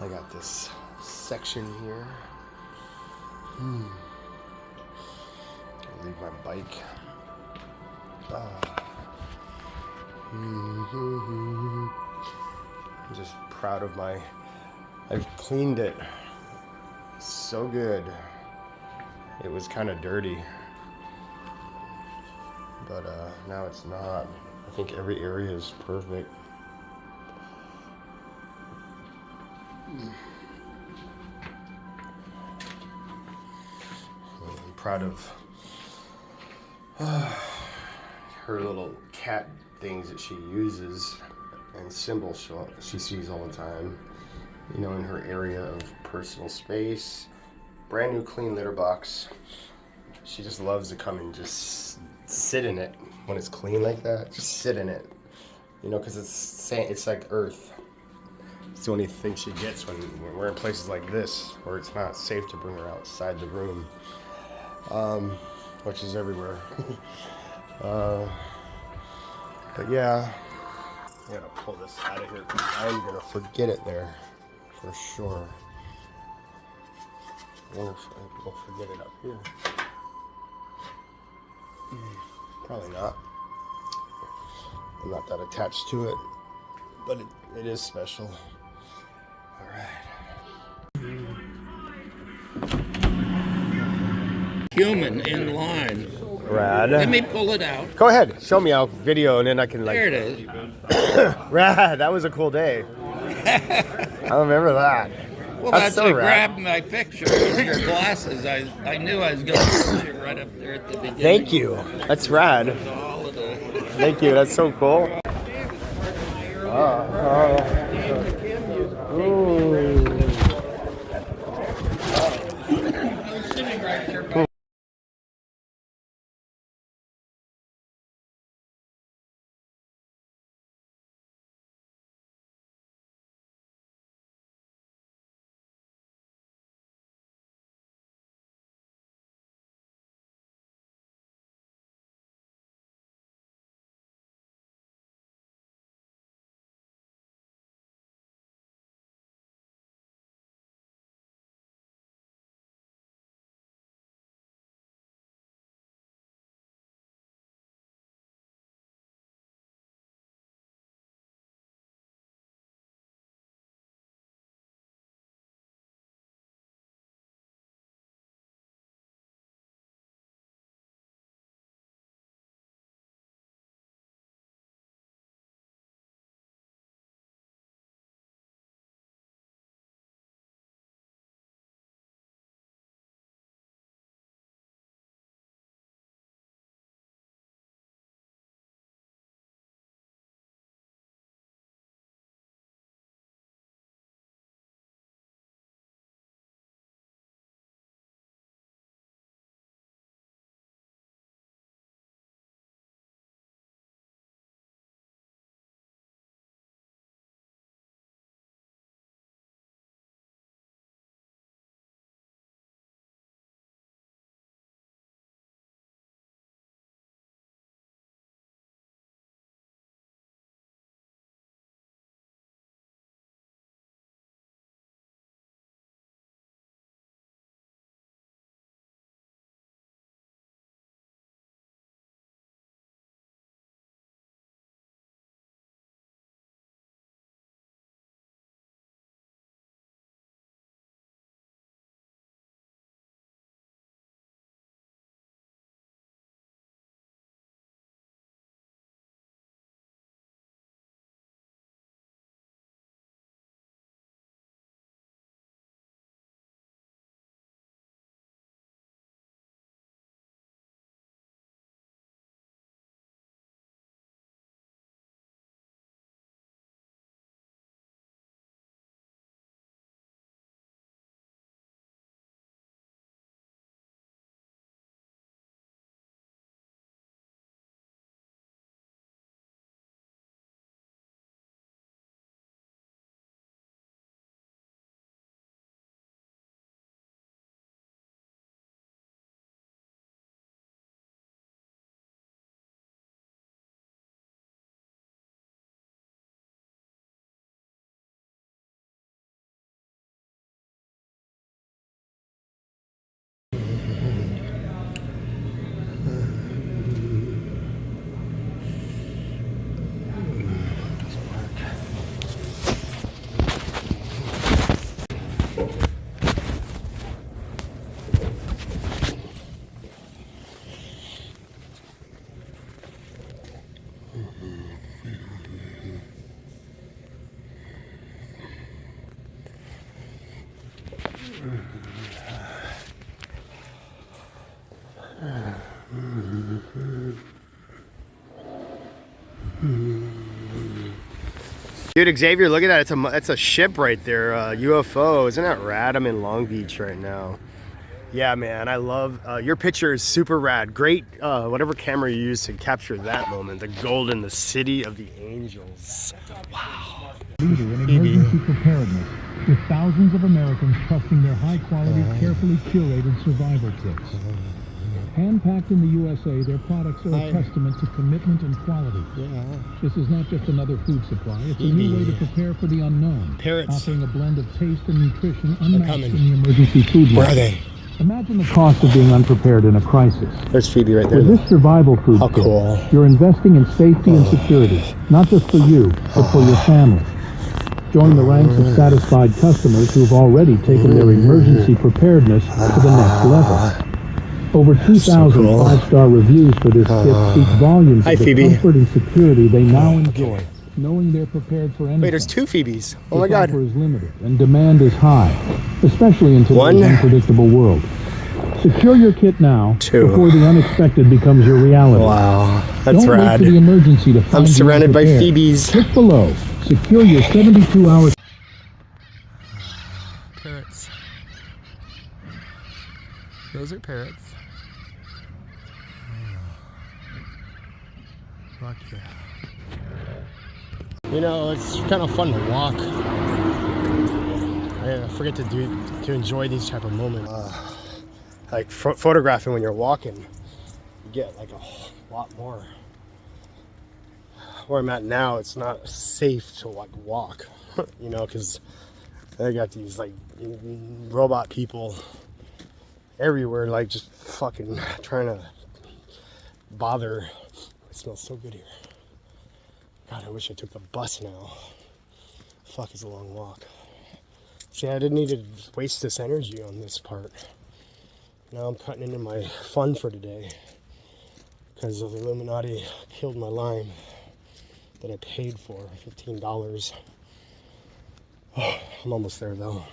I got this section here. I'll leave my bike. I'm just proud of I've cleaned it so good. It was kind of dirty, but now it's not. I think every area is perfect. I'm proud of her little cat things that she uses and symbols she sees all the time, you know, in her area of personal space. Brand new clean litter box. She just loves to come and just sit in it when it's clean like that. Just sit in it, you know, because it's like earth. It's the only thing she gets when we're in places like this where it's not safe to bring her outside the room, which is everywhere. But yeah, I gotta pull this out of here. I'm gonna forget it there for sure. We'll forget it up here. Probably not. I'm not that attached to it, but it is special. All right. Human in line. Rad. Let me pull it out. Go ahead. Show me out video, and then I can like. There it is. Rad. That was a cool day. I remember that. Well, that's so I rad. grabbed my picture with your glasses. I knew I was going to put you right up there at the beginning. Thank you. That's rad. All of the Thank you. That's so cool. sitting right there. Dude, Xavier, look at that. It's a ship right there. UFO. Isn't that rad? I'm in Long Beach right now. Yeah, man, I love your picture is super rad. Great, whatever camera you use to capture that moment. The golden, the city of the angels. Wow. Leader in emergency preparedness, with thousands of Americans trusting their high-quality, carefully curated survival kits. Hand-packed in the USA, their products are a testament to commitment and quality. This is not just another food supply, it's a new way to prepare for the unknown. Parrots. Offering a blend of taste and nutrition unmatched in the emergency food market. Where are they? Imagine the cost of being unprepared in a crisis. There's Phoebe right there. With this survival food How kit, cool. you're investing in safety and security, not just for you, but for your family. Join the ranks of satisfied customers who've already taken their emergency preparedness to the next level. Over 2,000 five-star reviews for this kit speak volumes of the comfort and security they now enjoy, knowing they're prepared for anything. Wait, there's 2 Phoebes. Oh my God. This offer is limited and demand is high, especially in today's unpredictable world. Secure your kit now before the unexpected becomes your reality. Wow, that's Don't rad. wait for the emergency to find I'm surrounded by you unprepared. Phoebes. Click below. Secure your 72 hours. Parrots. Those are parrots. Fuck yeah. You know, it's kind of fun to walk. I forget to enjoy these type of moments. Like photographing when you're walking, you get like a lot more. Where I'm at now, it's not safe to like walk, you know, because they got these like robot people everywhere, like just fucking trying to bother. It smells so good here. God, I wish I took the bus now. Fuck, it's a long walk. See, I didn't need to waste this energy on this part. Now I'm cutting into my fun for today because the Illuminati killed my lime that I paid for, $15. Oh, I'm almost there though.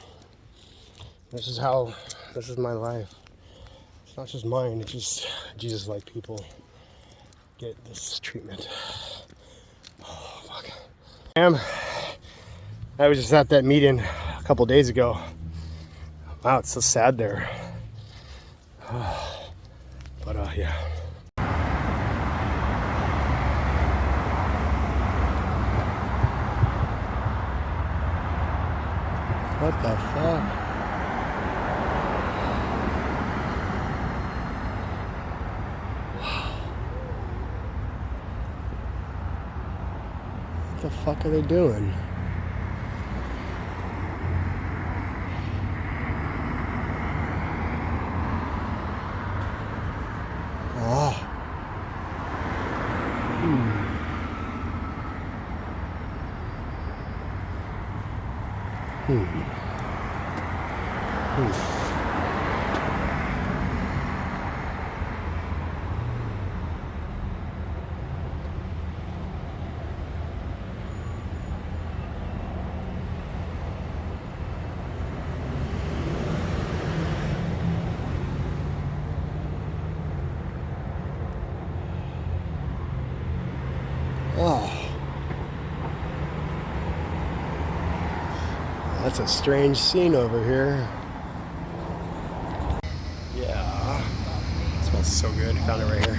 This is my life. It's not just mine, it's just Jesus-like people get this treatment. Oh, fuck. I was just at that meeting a couple days ago. Wow, it's so sad there. But yeah. What the fuck? What the fuck are they doing? Oh. That's a strange scene over here. Yeah. It smells so good. I found it right here.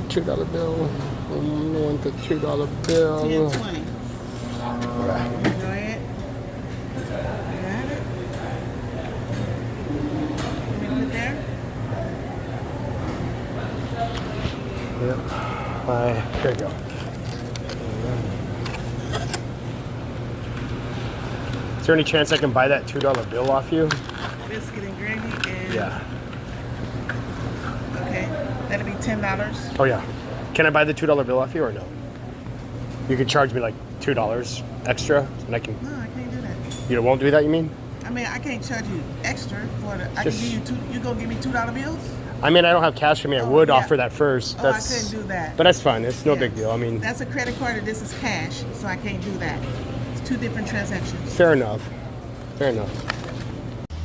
$2 bill. I want the $2 bill. 10.20. Right. Go ahead. You got it? Let me put there. Yep. Here you go. Is there any chance I can buy that $2 bill off you? Biscuit and gravy and... Yeah. Okay. That'll be $10. Oh yeah. Can I buy the $2 bill off you or no? You can charge me like $2 extra and I can... No, I can't do that. You won't do that, you mean? I mean, I can't charge you extra for the... I can give you you gonna give me $2 bills? I mean, I don't have cash for me. I would yeah. offer that first. I couldn't do that. But that's fine. It's no big deal. I mean... That's a credit card and this is cash, so I can't do that. It's 2 different transactions. Fair enough. Fair enough.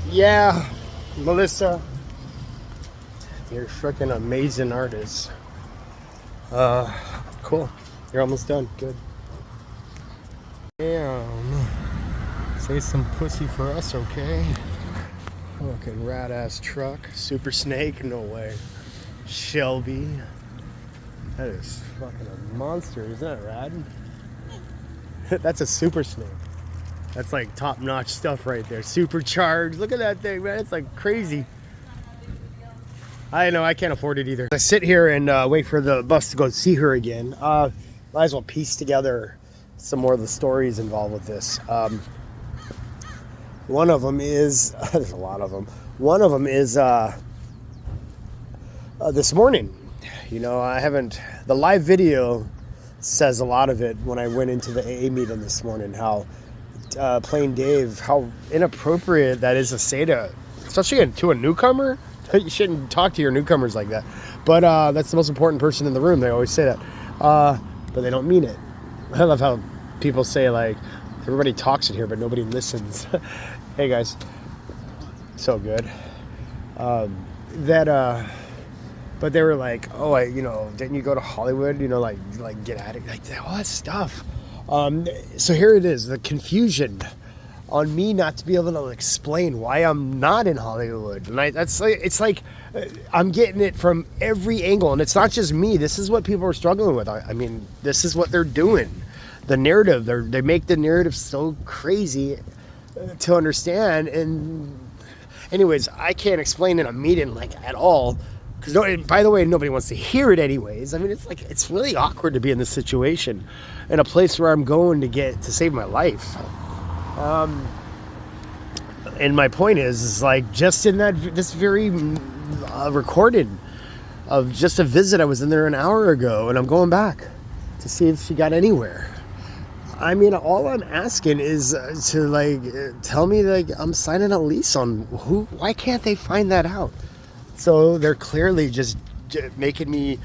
Yeah, Melissa. You're a freaking amazing artist. Cool. cool. You're almost done. Good. Damn. Say some pussy for us, okay? Fucking rad ass truck. Super Snake, no way. Shelby. That is fucking a monster, isn't that rad? That's a Super Snake. That's like top notch stuff right there. Supercharged. Look at that thing, man. It's like crazy. I know, I can't afford it either. I sit here and wait for the bus to go see her again. Might as well piece together some more of the stories involved with this. One of them is, there's a lot of them. One of them is this morning. You know, the live video says a lot of it when I went into the AA meeting this morning, how Plain Dave, how inappropriate that is to say to, especially to a newcomer. You shouldn't talk to your newcomers like that. But that's the most important person in the room. They always say that. But they don't mean it. I love how people say, like, everybody talks in here, but nobody listens. Hey, guys. So good. But they were like, oh, didn't you go to Hollywood? You know, like get at it. Like, all that stuff. So here it is, the confusion on me not to be able to explain why I'm not in Hollywood. And it's like I'm getting it from every angle. And it's not just me. This is what people are struggling with. I mean, this is what they're doing. The narrative, they make the narrative so crazy to understand. And anyways, I can't explain in a meeting like at all. Because, by the way, nobody wants to hear it anyways. I mean, it's really awkward to be in this situation in a place where I'm going to save my life. And my point is like, just in this very recorded of just a visit, I was in there an hour ago, and I'm going back to see if she got anywhere. I mean, all I'm asking is to tell me I'm signing a lease on why can't they find that out? So they're clearly just making me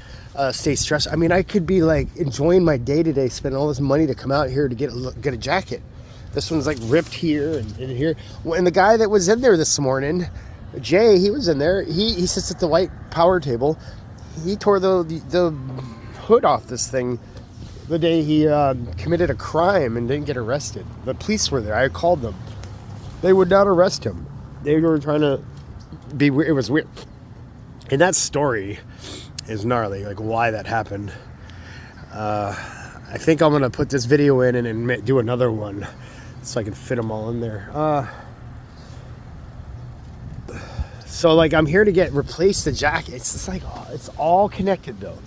stay stressed. I mean, I could be enjoying my day to day, spending all this money to come out here to get a jacket. This one's ripped here and here. And the guy that was in there this morning, Jay, he was in there. He sits at the white power table. He tore the hood off this thing the day he committed a crime and didn't get arrested. The police were there. I called them. They would not arrest him. They were trying to be weird. It was weird. And that story is gnarly, why that happened. I think I'm going to put this video in and do another one so I can fit them all in there. So I'm here to replace the jacket. It's just it's all connected though.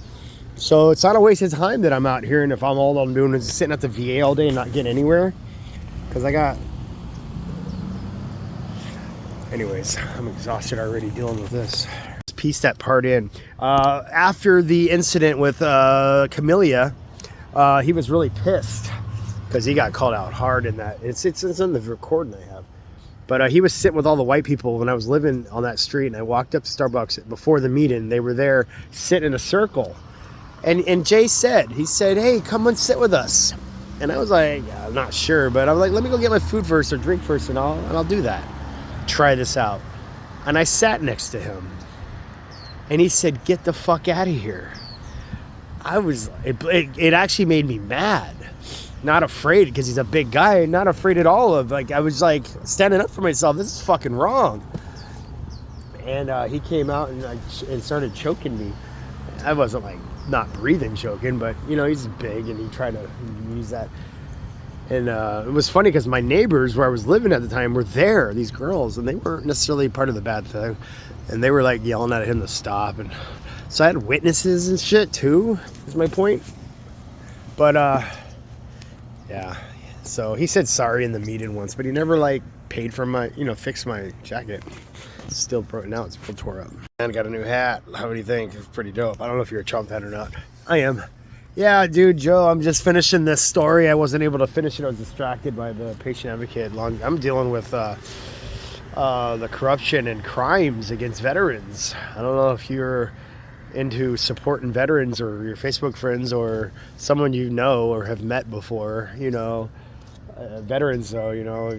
So it's not a waste of time that I'm out here, and if all I'm doing is sitting at the VA all day and not getting anywhere. Because anyways, I'm exhausted already dealing with this. Let's piece that part in. After the incident with Camellia, he was really pissed because he got called out hard in that. It's in the recording I have. But he was sitting with all the white people when I was living on that street, and I walked up to Starbucks before the meeting. They were there sitting in a circle. And Jay said, hey, come and sit with us. And I was like, yeah, I'm not sure, but I'm like, let me go get my food first or drink first, and I'll do that. Try this out. And I sat next to him, and he said, get the fuck out of here. It actually made me mad. Not afraid, because he's a big guy, not afraid at all of, I was standing up for myself. This is fucking wrong. And he came out and started choking me. I wasn't not breathing choking, but he's big, and he tried to use that. And it was funny because my neighbors where I was living at the time were there, these girls, and they weren't necessarily part of the bad thing. And they were yelling at him to stop. And so I had witnesses and shit too, is my point. But yeah. So he said sorry in the meeting once, but he never paid for my, fixed my jacket. It's still broken. Now it's still tore up. And got a new hat. How do you think? It's pretty dope. I don't know if you're a Trump fan or not. I am. Yeah, dude, Joe, I'm just finishing this story. I wasn't able to finish it. I was distracted by the patient advocate. I'm dealing with the corruption and crimes against veterans. I don't know if you're into supporting veterans or your Facebook friends or someone or have met before, veterans though,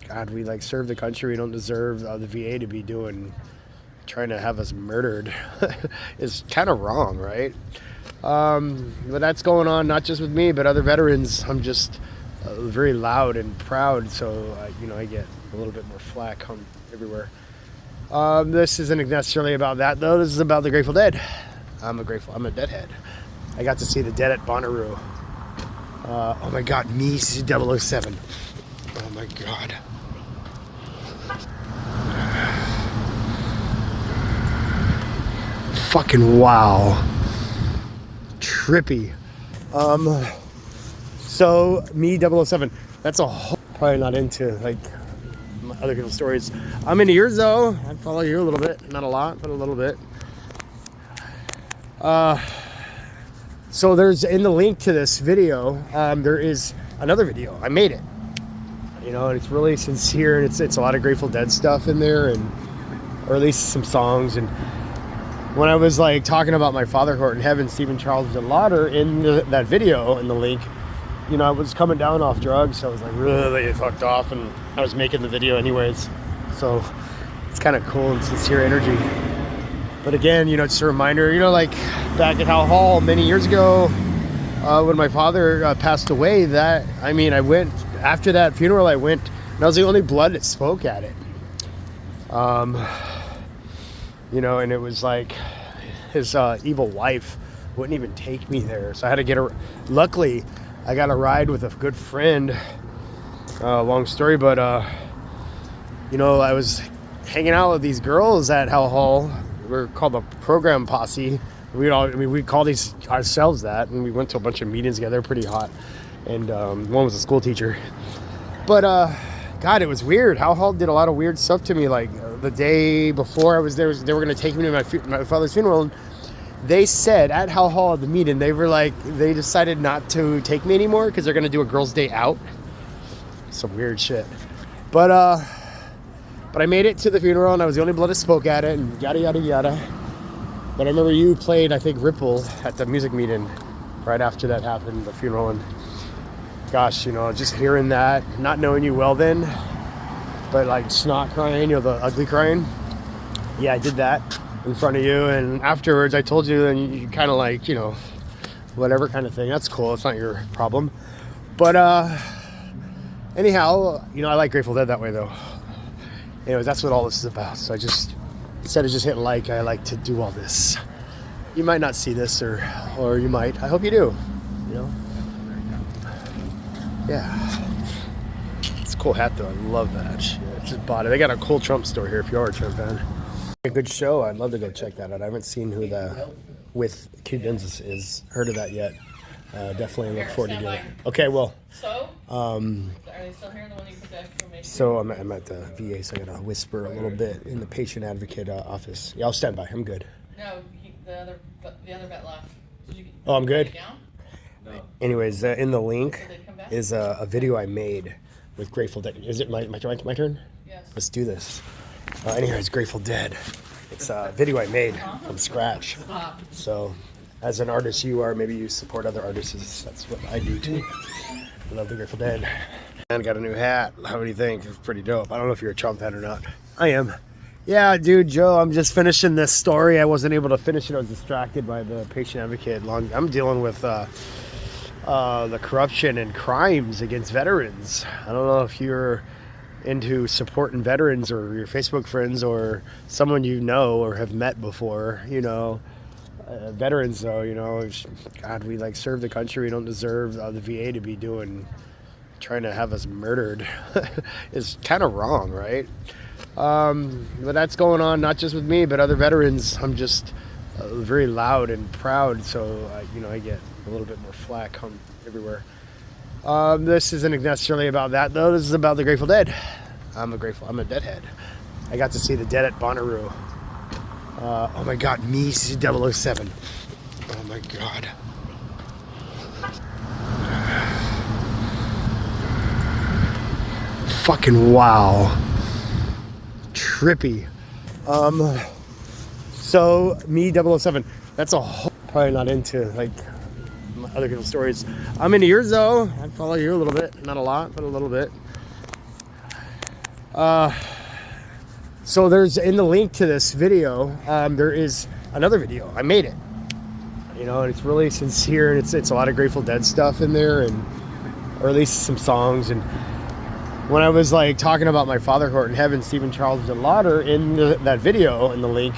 God, we serve the country. We don't deserve the VA to be trying to have us murdered. It's kind of wrong, right? But that's going on not just with me, but other veterans. I'm just very loud and proud, so I get a little bit more flack everywhere. This isn't necessarily about that though. This is about the Grateful Dead. I'm a Deadhead. I got to see the Dead at Bonnaroo. Oh my God, me 007. Oh my God. Fucking wow. Trippy. So me 007. That's a whole, probably not into like other people's stories. I'm into yours though. I follow you a little bit, not a lot, but a little bit. So there's in the link to this video, there is another video. I made it, and it's really sincere, and it's a lot of Grateful Dead stuff in there, or at least some songs. And when I was like talking about my father court in heaven, Stephen Charles Lauder, in that video in the link, I was coming down off drugs, so I was like really fucked off, and I was making the video anyways. So it's kind of cool and sincere energy. But again, just a reminder, like back at Hal Hall many years ago, when my father passed away, I went, after that funeral I went, and I was the only blood that spoke at it. And it was like his evil wife wouldn't even take me there. So I had to luckily, I got a ride with a good friend. Long story, but, I was hanging out with these girls at Hal Hall. We're called the program posse. We call these ourselves that, and we went to a bunch of meetings together, pretty hot. And one was a school teacher. But God, it was weird. Hal Hall did a lot of weird stuff to me. Like the day before I was there, they were going to take me to my father's funeral. And they said at Hal Hall at the meeting, they were like, they decided not to take me anymore because they're going to do a girls' day out. Some weird shit. But I made it to the funeral, and I was the only blood that spoke at it, and yada, yada, yada. But I remember you played, I think, Ripple at the music meeting right after that happened, the funeral. And gosh, just hearing that, not knowing you well then, but like snot crying, the ugly crying. Yeah, I did that in front of you. And afterwards, I told you, and you kind of like, whatever kind of thing. That's cool. It's not your problem. But anyhow, I like Grateful Dead that way, though. Anyways, that's what all this is about. So instead of just hitting like, I like to do all this. You might not see this, or you might. I hope you do. Yeah. It's a cool hat though. I love that shit. I just bought it. They got a cool Trump store here if you are a Trump fan. A good show. I'd love to go check that out. I haven't seen who the with Cubans is. Heard of that yet. Definitely look forward to doing it. Okay, well. So? Are they still here? The one you put the exclamation? So I'm at the VA, so I gotta whisper a little bit in the patient advocate office. Yeah, I'll stand by. I'm good. No, the other vet left. Oh, I'm good. No. Anyways, in the link is a video I made with Grateful Dead. Is it my turn? Yes. Let's do this. Anyways, Grateful Dead. It's a video I made from scratch. So, as an artist you are, maybe you support other artists. That's what I do too. I love the Grateful Dead. And got a new hat. How do you think? It's pretty dope. I don't know if you're a Trump fan or not. I am. Yeah, dude, Joe, I'm just finishing this story. I wasn't able to finish it. I was distracted by the patient advocate. I'm dealing with the corruption and crimes against veterans. I don't know if you're into supporting veterans or your Facebook friends or someone or have met before, veterans though, God, we like serve the country. We don't deserve the VA to be trying to have us murdered. It's kind of wrong, right? But that's going on not just with me, but other veterans. I'm just very loud and proud, so I get a little bit more flack everywhere. This isn't necessarily about that though. This is about the Grateful Dead. I'm a Deadhead. I got to see the Dead at Bonnaroo. Oh my God, me 007. Oh my God. Fucking wow. Trippy. So me 007. That's a whole, probably not into like other people's stories. I'm into yours though. I follow you a little bit, not a lot, but a little bit. So there's in the link to this video, there is another video. I made it. you know, and it's really sincere, and it's a lot of Grateful Dead stuff in there, and or at least some songs. And when I was like talking about my father who art in heaven, Stephen Charles DeLauder, in that video in the link,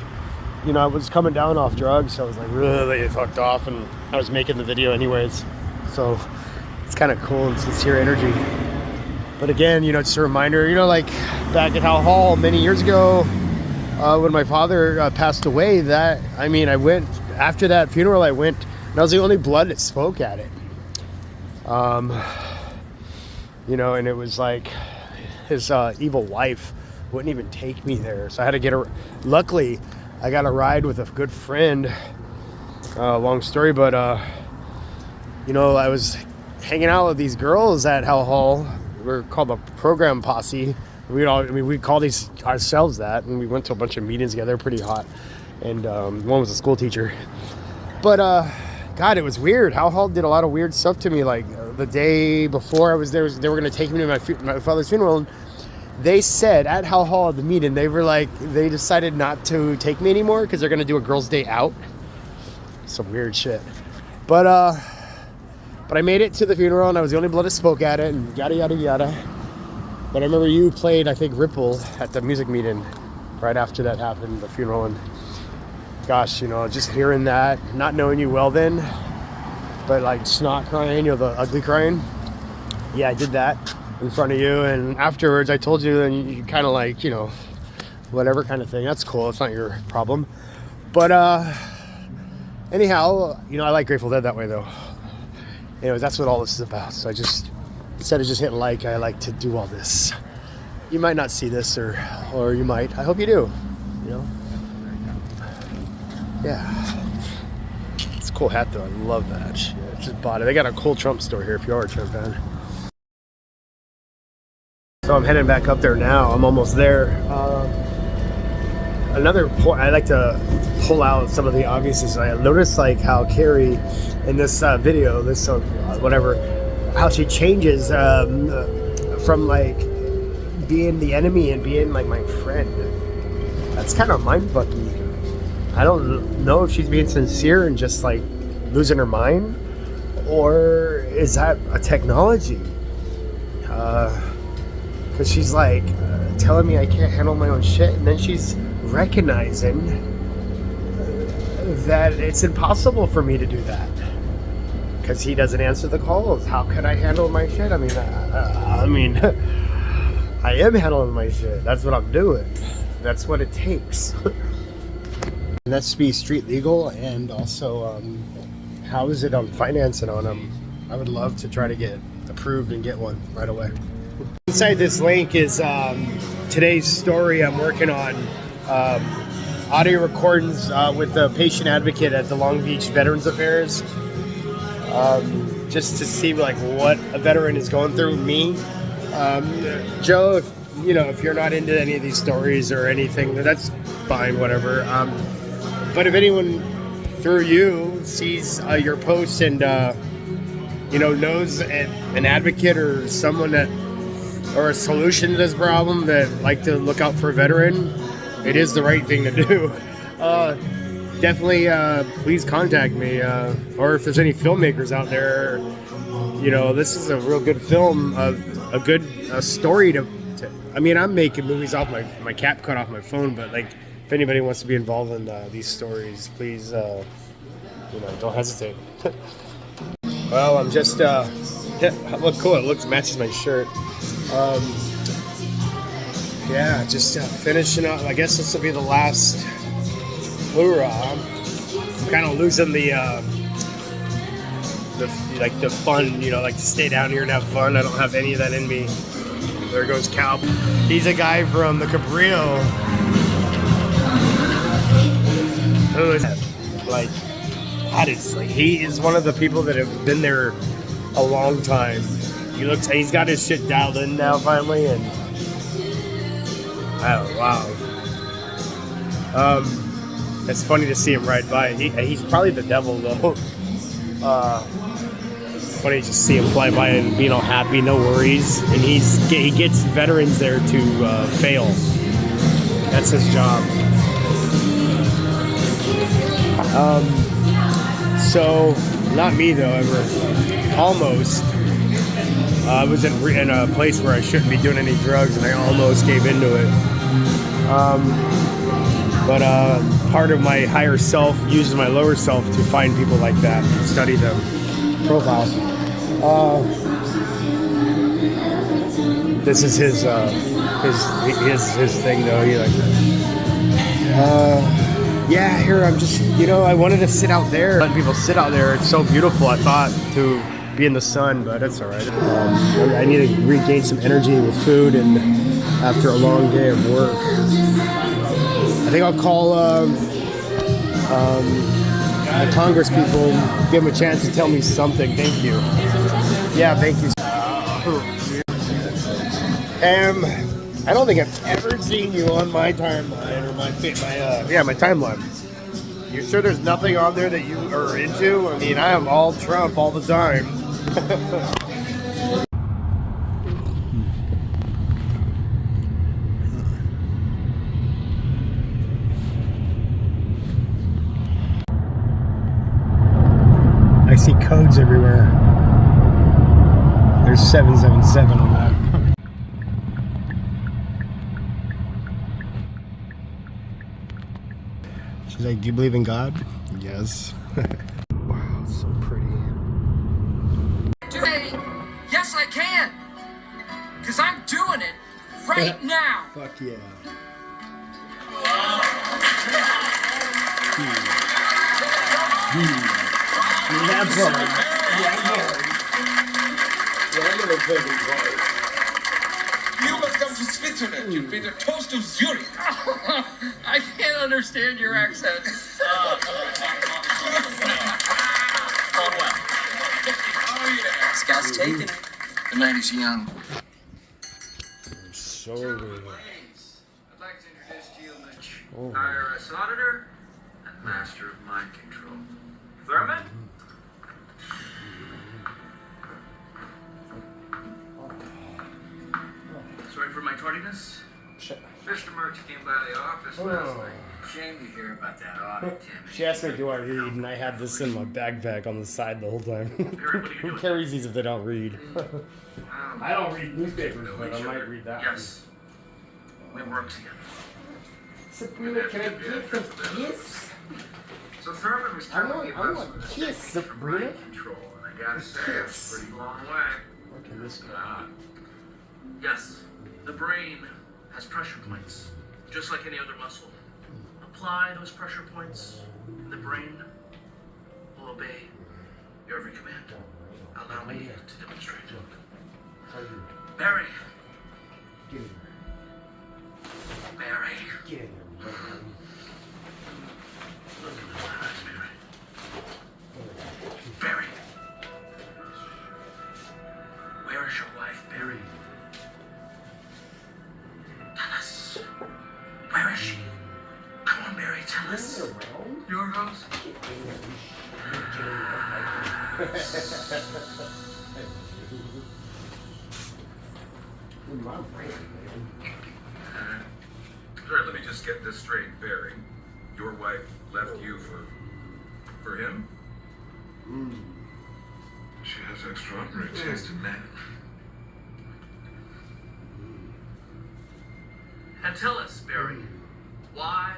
you know, I was coming down off drugs, so I was like really fucked off, and I was making the video anyways. So it's kind of cool and sincere energy. But again, you know, just a reminder, you know, like back at Hal Hall many years ago, when my father passed away, I went, after that funeral, I went, and I was the only blood that spoke at it. You know, and it was like his evil wife wouldn't even take me there. So I had to get luckily, I got a ride with a good friend. Long story, but, you know, I was hanging out with these girls at Hal Hall. We're called the program posse. We call these ourselves that, and we went to a bunch of meetings together, pretty hot. And one was a school teacher. But God, it was weird. Hal Hall did a lot of weird stuff to me. Like the day before I was there, they were going to take me to my father's funeral. And they said at Hal Hall at the meeting, they were like, they decided not to take me anymore because they're going to do a girls' day out. Some weird shit. But I made it to the funeral, and I was the only blood that spoke at it, and yada, yada, yada. But I remember you played, I think, Ripple at the music meeting right after that happened, the funeral. And gosh, you know, just hearing that, not knowing you well then, but like snot crying, you know, the ugly crying. Yeah, I did that in front of you. And afterwards, I told you, and you kind of like, you know, whatever kind of thing. That's cool. It's not your problem. But anyhow, you know, I like Grateful Dead that way, though. Anyways, that's what all this is about. So I just, instead of just hitting like, I like to do all this. You might not see this, or you might. I hope you do, you know? Yeah. It's a cool hat, though. I love that shit. Just bought it. They got a cool Trump store here if you are a Trump fan. So I'm heading back up there now. I'm almost there. Another point, I like to pull out some of the obvious. I noticed like how Carrie in this video, this whatever, how she changes from like being the enemy and being like my friend. That's kind of mind-fucking. I don't know if she's being sincere and just like losing her mind, or is that a technology? Because she's like telling me I can't handle my own shit, and then she's recognizing that it's impossible for me to do that because he doesn't answer the calls. How can I handle my shit? I mean, I am handling my shit. That's what I'm doing. That's what it takes. And that's to be street legal, and also how is it on financing on them? I would love to try to get approved and get one right away. Inside this link is today's story I'm working on. Audio recordings with the patient advocate at the Long Beach Veterans Affairs, just to see like what a veteran is going through. Me, Joe, if you're not into any of these stories or anything, that's fine, whatever. But if anyone through you sees your post and knows an advocate or someone or a solution to this problem that like to look out for a veteran, it is the right thing to do. Definitely, please contact me. Or if there's any filmmakers out there, this is a real good film, a good story to. I mean, I'm making movies off my cap cut off my phone, but like, if anybody wants to be involved in these stories, please, don't hesitate. Well, I'm just, look cool. It matches my shirt. Yeah, just finishing up. I guess this will be the last hoorah. I'm kind of losing the fun, like to stay down here and have fun. I don't have any of that in me. There goes Cal. He's a guy from the Cabrillo. Who is like, he is one of the people that have been there a long time. He's got his shit dialed in now finally, and oh wow. It's funny to see him ride by. He's probably the devil though. It's funny to just see him fly by and being all happy, no worries, and he gets veterans there to fail. That's his job. So, not me though, ever. Almost. I was in a place where I shouldn't be doing any drugs, and I almost gave into it. But part of my higher self uses my lower self to find people like that and study them. Profile. This is his thing though. He like. Yeah, here I'm just, I wanted to sit out there. Letting people sit out there. It's so beautiful. I thought to be in the sun, but it's all right. I need to regain some energy with food, and after a long day of work, I think I'll call the Congress people, give them a chance to tell me something. Thank you. Yeah, thank you. I don't think I've ever seen you on my timeline or my timeline. You sure there's nothing on there that you are into? I mean, I am all Trump all the time. I see codes everywhere. There's 777 on that. She's like, do you believe in God? Yes. Wow, it's so pretty. Today, yes I can. Because I'm doing it right now. Fuck yeah. You must come to Switzerland. You'd be the toast of Zurich. I can't understand your accent. This guy's taken it. The lady's young. So I'd like to introduce to you Mitch, IRS auditor and master of mind control. Thurman? Sorry for my tardiness. Mr. Murch came by the office last night. Shame to hear about that audit, Timmy. She asked me, do I read? And I had this in my backpack on the side the whole time. Who carries these if they don't read? I don't read newspapers, but I might read that. Yes. We work together. Sabrina, can I get some kiss? So Thurman was telling me I about want some kiss, Sabrina. control, and I gotta say, it's a pretty long way. Okay, this guy. Yes, the brain has pressure points, just like any other muscle. Apply those pressure points, and the brain will obey your every command. Allow me to demonstrate. Barry. Barry. Get in there. Look into my eyes, Barry. Barry. Where is your wife, Barry? Tell us. Where is she? Come on, Barry, tell us. Your house? Sorry, let me just get this straight, Barry. Your wife left you for him? She has extraordinary taste in men. And tell us, Barry, why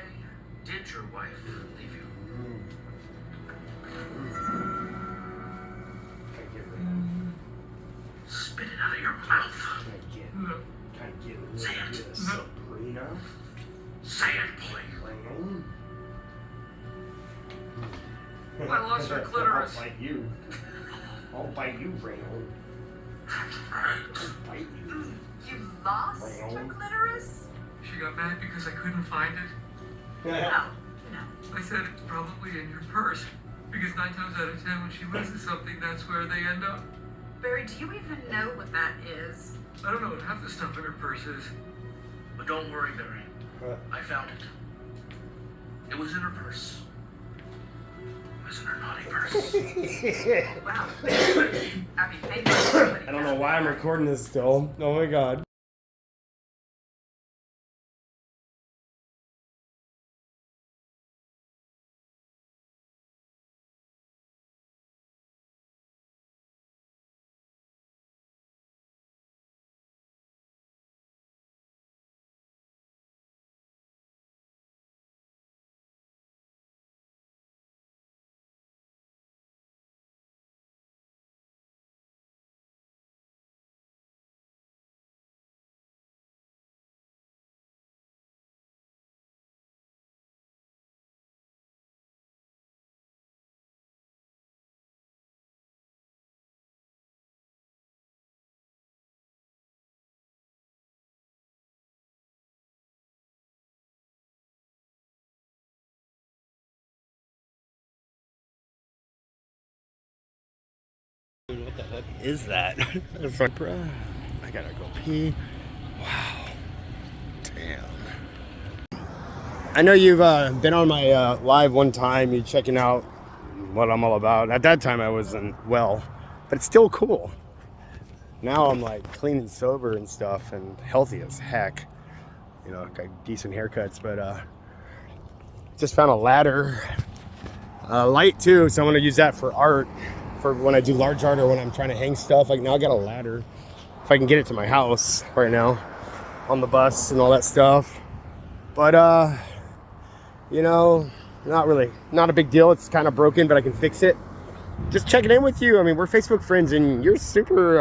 did your wife leave you? Spit it out of your mouth. Say it. Sabrina? Say it, please. I lost her clitoris. I'll bite you. I'll bite you, Raymond. I'll bite you. You lost your clitoris? She got mad because I couldn't find it. No. I said it's probably in your purse. Because 9 times out of 10, when she loses something, that's where they end up. Barry, do you even know what that is? I don't know what half the stuff in her purse is. But don't worry, Barry. I found it. It was in her purse. It was in her naughty purse. Wow. I mean, maybe somebody I don't know why I'm recording this still. Oh my god. What the heck is that? It's like, bruh, I gotta go pee. Wow. Damn. I know you've been on my live one time. You're checking out what I'm all about. At that time, I wasn't well, but it's still cool. Now I'm like clean and sober and stuff and healthy as heck. You know, got decent haircuts, but just found a ladder. Light too, so I'm gonna use that for art. For when I do large art or when I'm trying to hang stuff. Like now I got a ladder. If I can get it to my house right now on the bus and all that stuff. But you know, not a big deal. It's kind of broken, but I can fix it. Just checking in with you. I mean, we're Facebook friends and you're super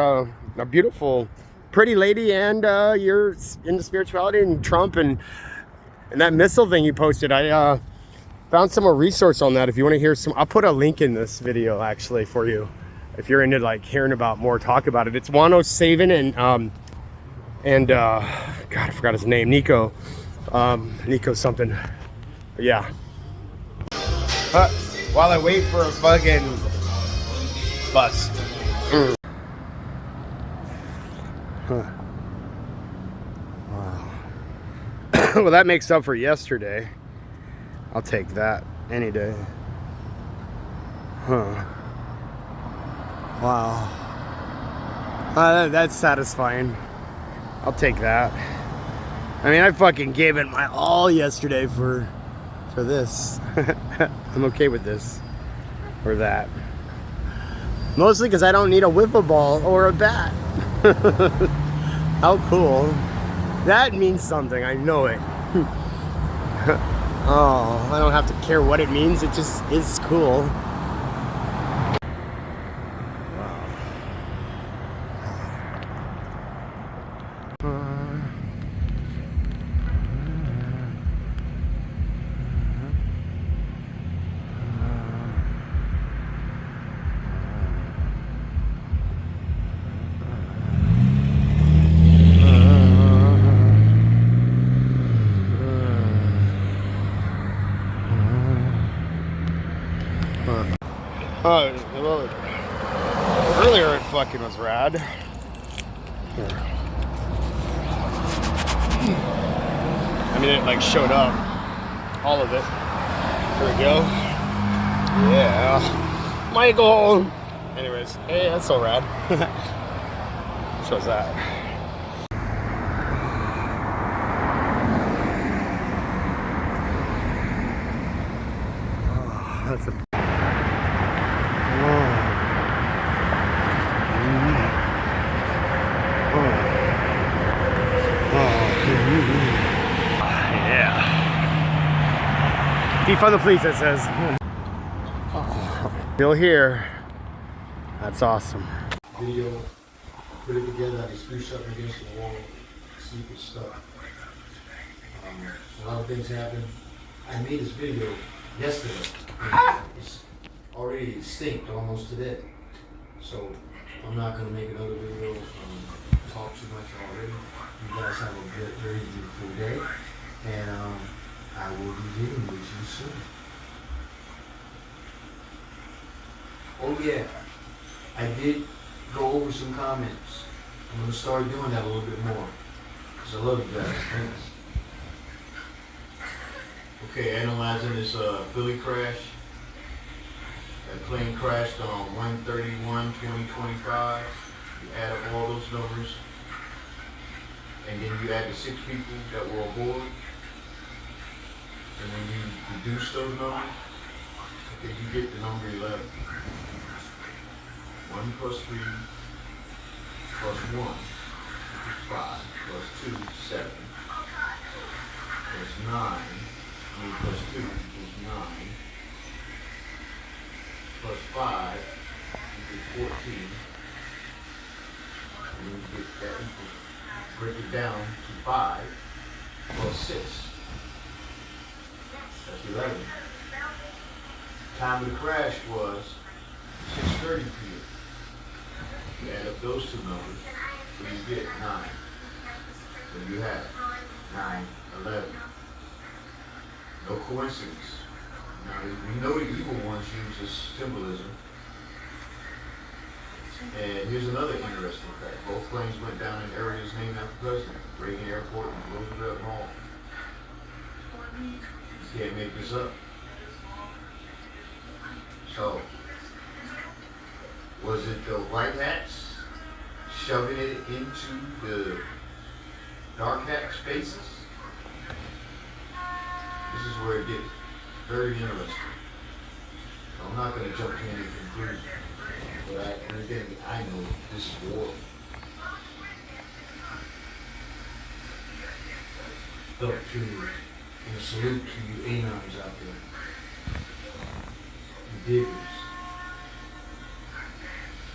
a beautiful, pretty lady, and you're into spirituality and Trump and that missile thing you posted. I found some more resource on that. If you want to hear some, I'll put a link in this video actually for you. If you're into like hearing about more talk about it. It's Wano Savin and God, I forgot his name. Nico something. But yeah. While I wait for a fucking bus. Wow. Well, that makes up for yesterday. I'll take that any day. Huh. Wow. That's satisfying. I'll take that. I mean, I fucking gave it my all yesterday for this. I'm okay with this. Or that. Mostly because I don't need a wiffle ball or a bat. How cool. That means something, I know it. Oh, I don't have to care what it means, it just is cool. Well, earlier it fucking was rad. Here. I mean, it like showed up. All of it. Here we go. Yeah. Michael! Anyways, hey, that's so rad. Shows that. Oh, that's a... Defund the police, it says. Still here. That's awesome. Video, put it together, I screw something against the wall, see if it's stuck. A lot of things happen. I made this video yesterday. It's already extinct almost today. So I'm not gonna make another video, talk too much already. You guys have a very beautiful day. And I will be getting with you soon. Oh yeah, I did go over some comments. I'm gonna start doing that a little bit more, because I love you guys. Thanks. Okay, analyzing this Philly crash. That plane crashed on 1/31/2025. You add up all those numbers, and then you add the 6 people that were aboard. And when you reduce those numbers, okay, you get the number 11. 1 plus 3 plus 1 is 5, plus 2 is 7, plus 9, plus 2 equals 9, plus 5 equals 14, and then you get that equals, break it down to 5, plus 6. That's 11. Time of the crash was 6:30 p.m. You add up those two numbers, so you get 9. So you have 9, 11. No coincidence. Now, we know the evil ones use this symbolism. It's And here's another interesting fact. Both planes went down in areas named after presidents. Reagan Airport and Roosevelt Mall. You can't make this up. So, was it the white hats shoving it into the dark hat spaces? This is where it gets very interesting. I'm not going to jump to any conclusion, but I know this is war. Up to and salute to you anons out there, you diggers,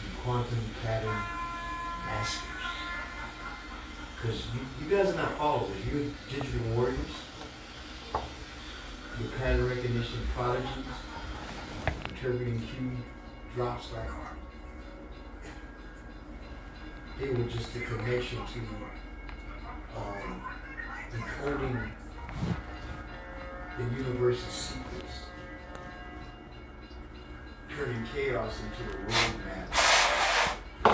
you quantum pattern masters. Because you guys are not followers, you're digital warriors, you're pattern recognition prodigies, interpreting cue drops like they were just a connection to decoding the universe's secrets, turning chaos into a roadmap. I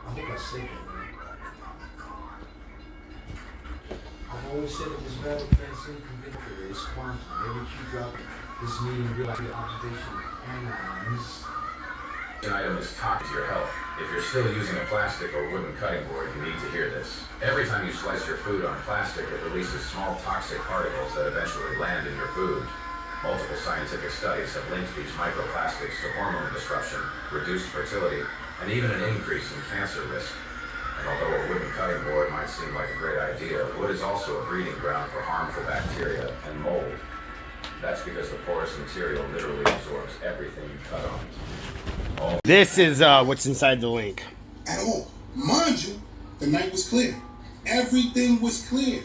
hope I said that right. I've always said that this battle transcends convention. It's quantum. Every cue drop, this meeting realize the observation analyze. An item is toxic to your health. If you're still using a plastic or wooden cutting board, you need to hear this. Every time you slice your food on plastic, it releases small toxic particles that eventually land in your food. Multiple scientific studies have linked these microplastics to hormone disruption, reduced fertility, and even an increase in cancer risk. And although a wooden cutting board might seem like a great idea, wood is also a breeding ground for harmful bacteria and mold. That's because the porous material literally absorbs everything you cut on it. This is what's inside the link. At all. Mind you, the night was clear. Everything was clear.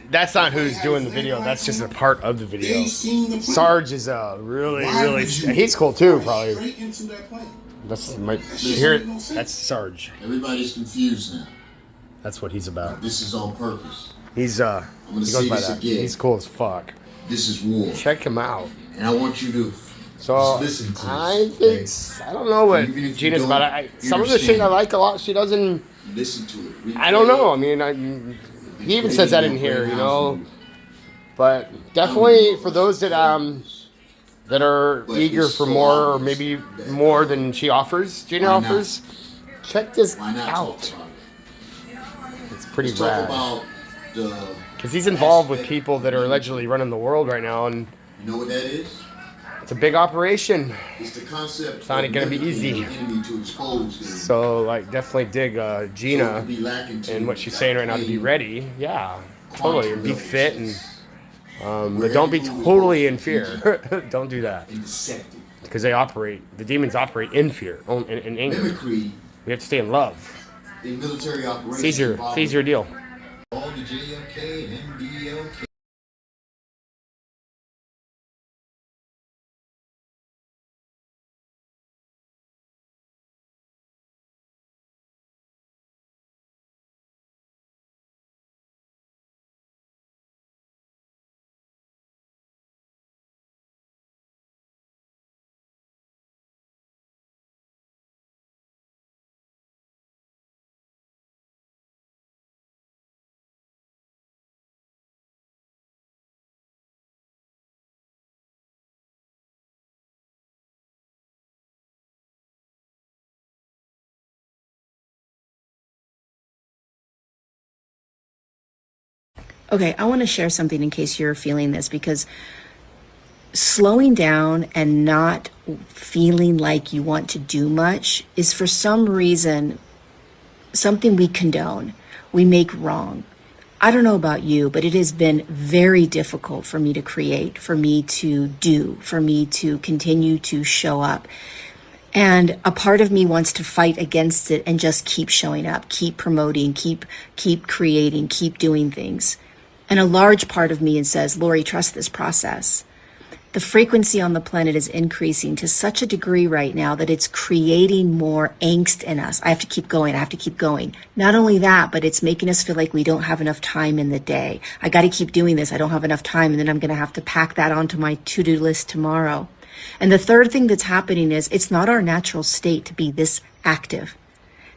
That's not who's doing the video. That's just a part of the video. Sarge is really. He's cool too, probably. Straight into that plane. That's here. That's Sarge. Everybody's confused now. That's what he's about. This is on purpose. He's he goes by that. He's cool as fuck. This is war. Check him out. And I want you to listen to this. I think I don't know what Gina's about. Some of the shit I like a lot. She doesn't. Listen to it. I don't know. I mean, he even says that in here, you know. But definitely for those that are eager for more, or maybe more than she offers, Gina offers, check this out. It's pretty rad. Because he's involved with people that are allegedly running the world right now, and you know what that is? It's a big operation. It's the concept. It's not going to be easy. So, like, definitely dig Gina and what she's saying right now to be ready. Yeah, totally. And be fit, and but don't be totally in fear. Don't do that. Because the demons operate in fear, in anger. We have to stay in love. It's easier deal. All the JFK and MDLK. Okay, I want to share something in case you're feeling this, because slowing down and not feeling like you want to do much is for some reason something we condone, we make wrong. I don't know about you, but it has been very difficult for me to create, for me to do, for me to continue to show up. And a part of me wants to fight against it and just keep showing up, keep promoting, keep creating, keep doing things. And a large part of me says, Lori, trust this process. The frequency on the planet is increasing to such a degree right now that it's creating more angst in us. I have to keep going. I have to keep going. Not only that, but it's making us feel like we don't have enough time in the day. I got to keep doing this. I don't have enough time. And then I'm going to have to pack that onto my to-do list tomorrow. And the third thing that's happening is it's not our natural state to be this active,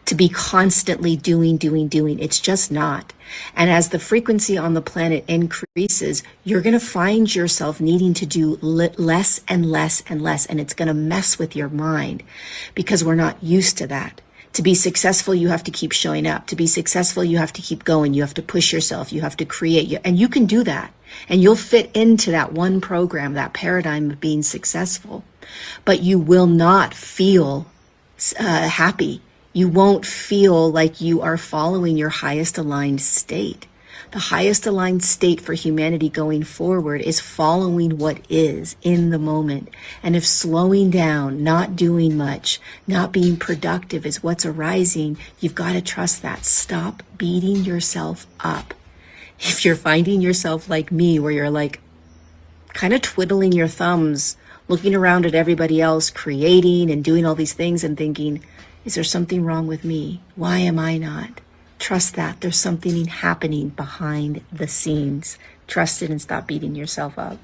to be constantly doing. It's just not. And as the frequency on the planet increases, you're going to find yourself needing to do less and less and less. And it's going to mess with your mind because we're not used to that. To be successful, you have to keep showing up. To be successful, you have to keep going. You have to push yourself. You have to create. And you can do that. And you'll fit into that one program, that paradigm of being successful. But you will not feel happy. You won't feel like you are following your highest aligned state. The highest aligned state for humanity going forward is following what is in the moment. And if slowing down, not doing much, not being productive is what's arising, you've got to trust that. Stop beating yourself up. If you're finding yourself like me, where you're like kind of twiddling your thumbs, looking around at everybody else, creating and doing all these things and thinking, is there something wrong with me? Why am I not? Trust that. There's something happening behind the scenes. Trust it and stop beating yourself up.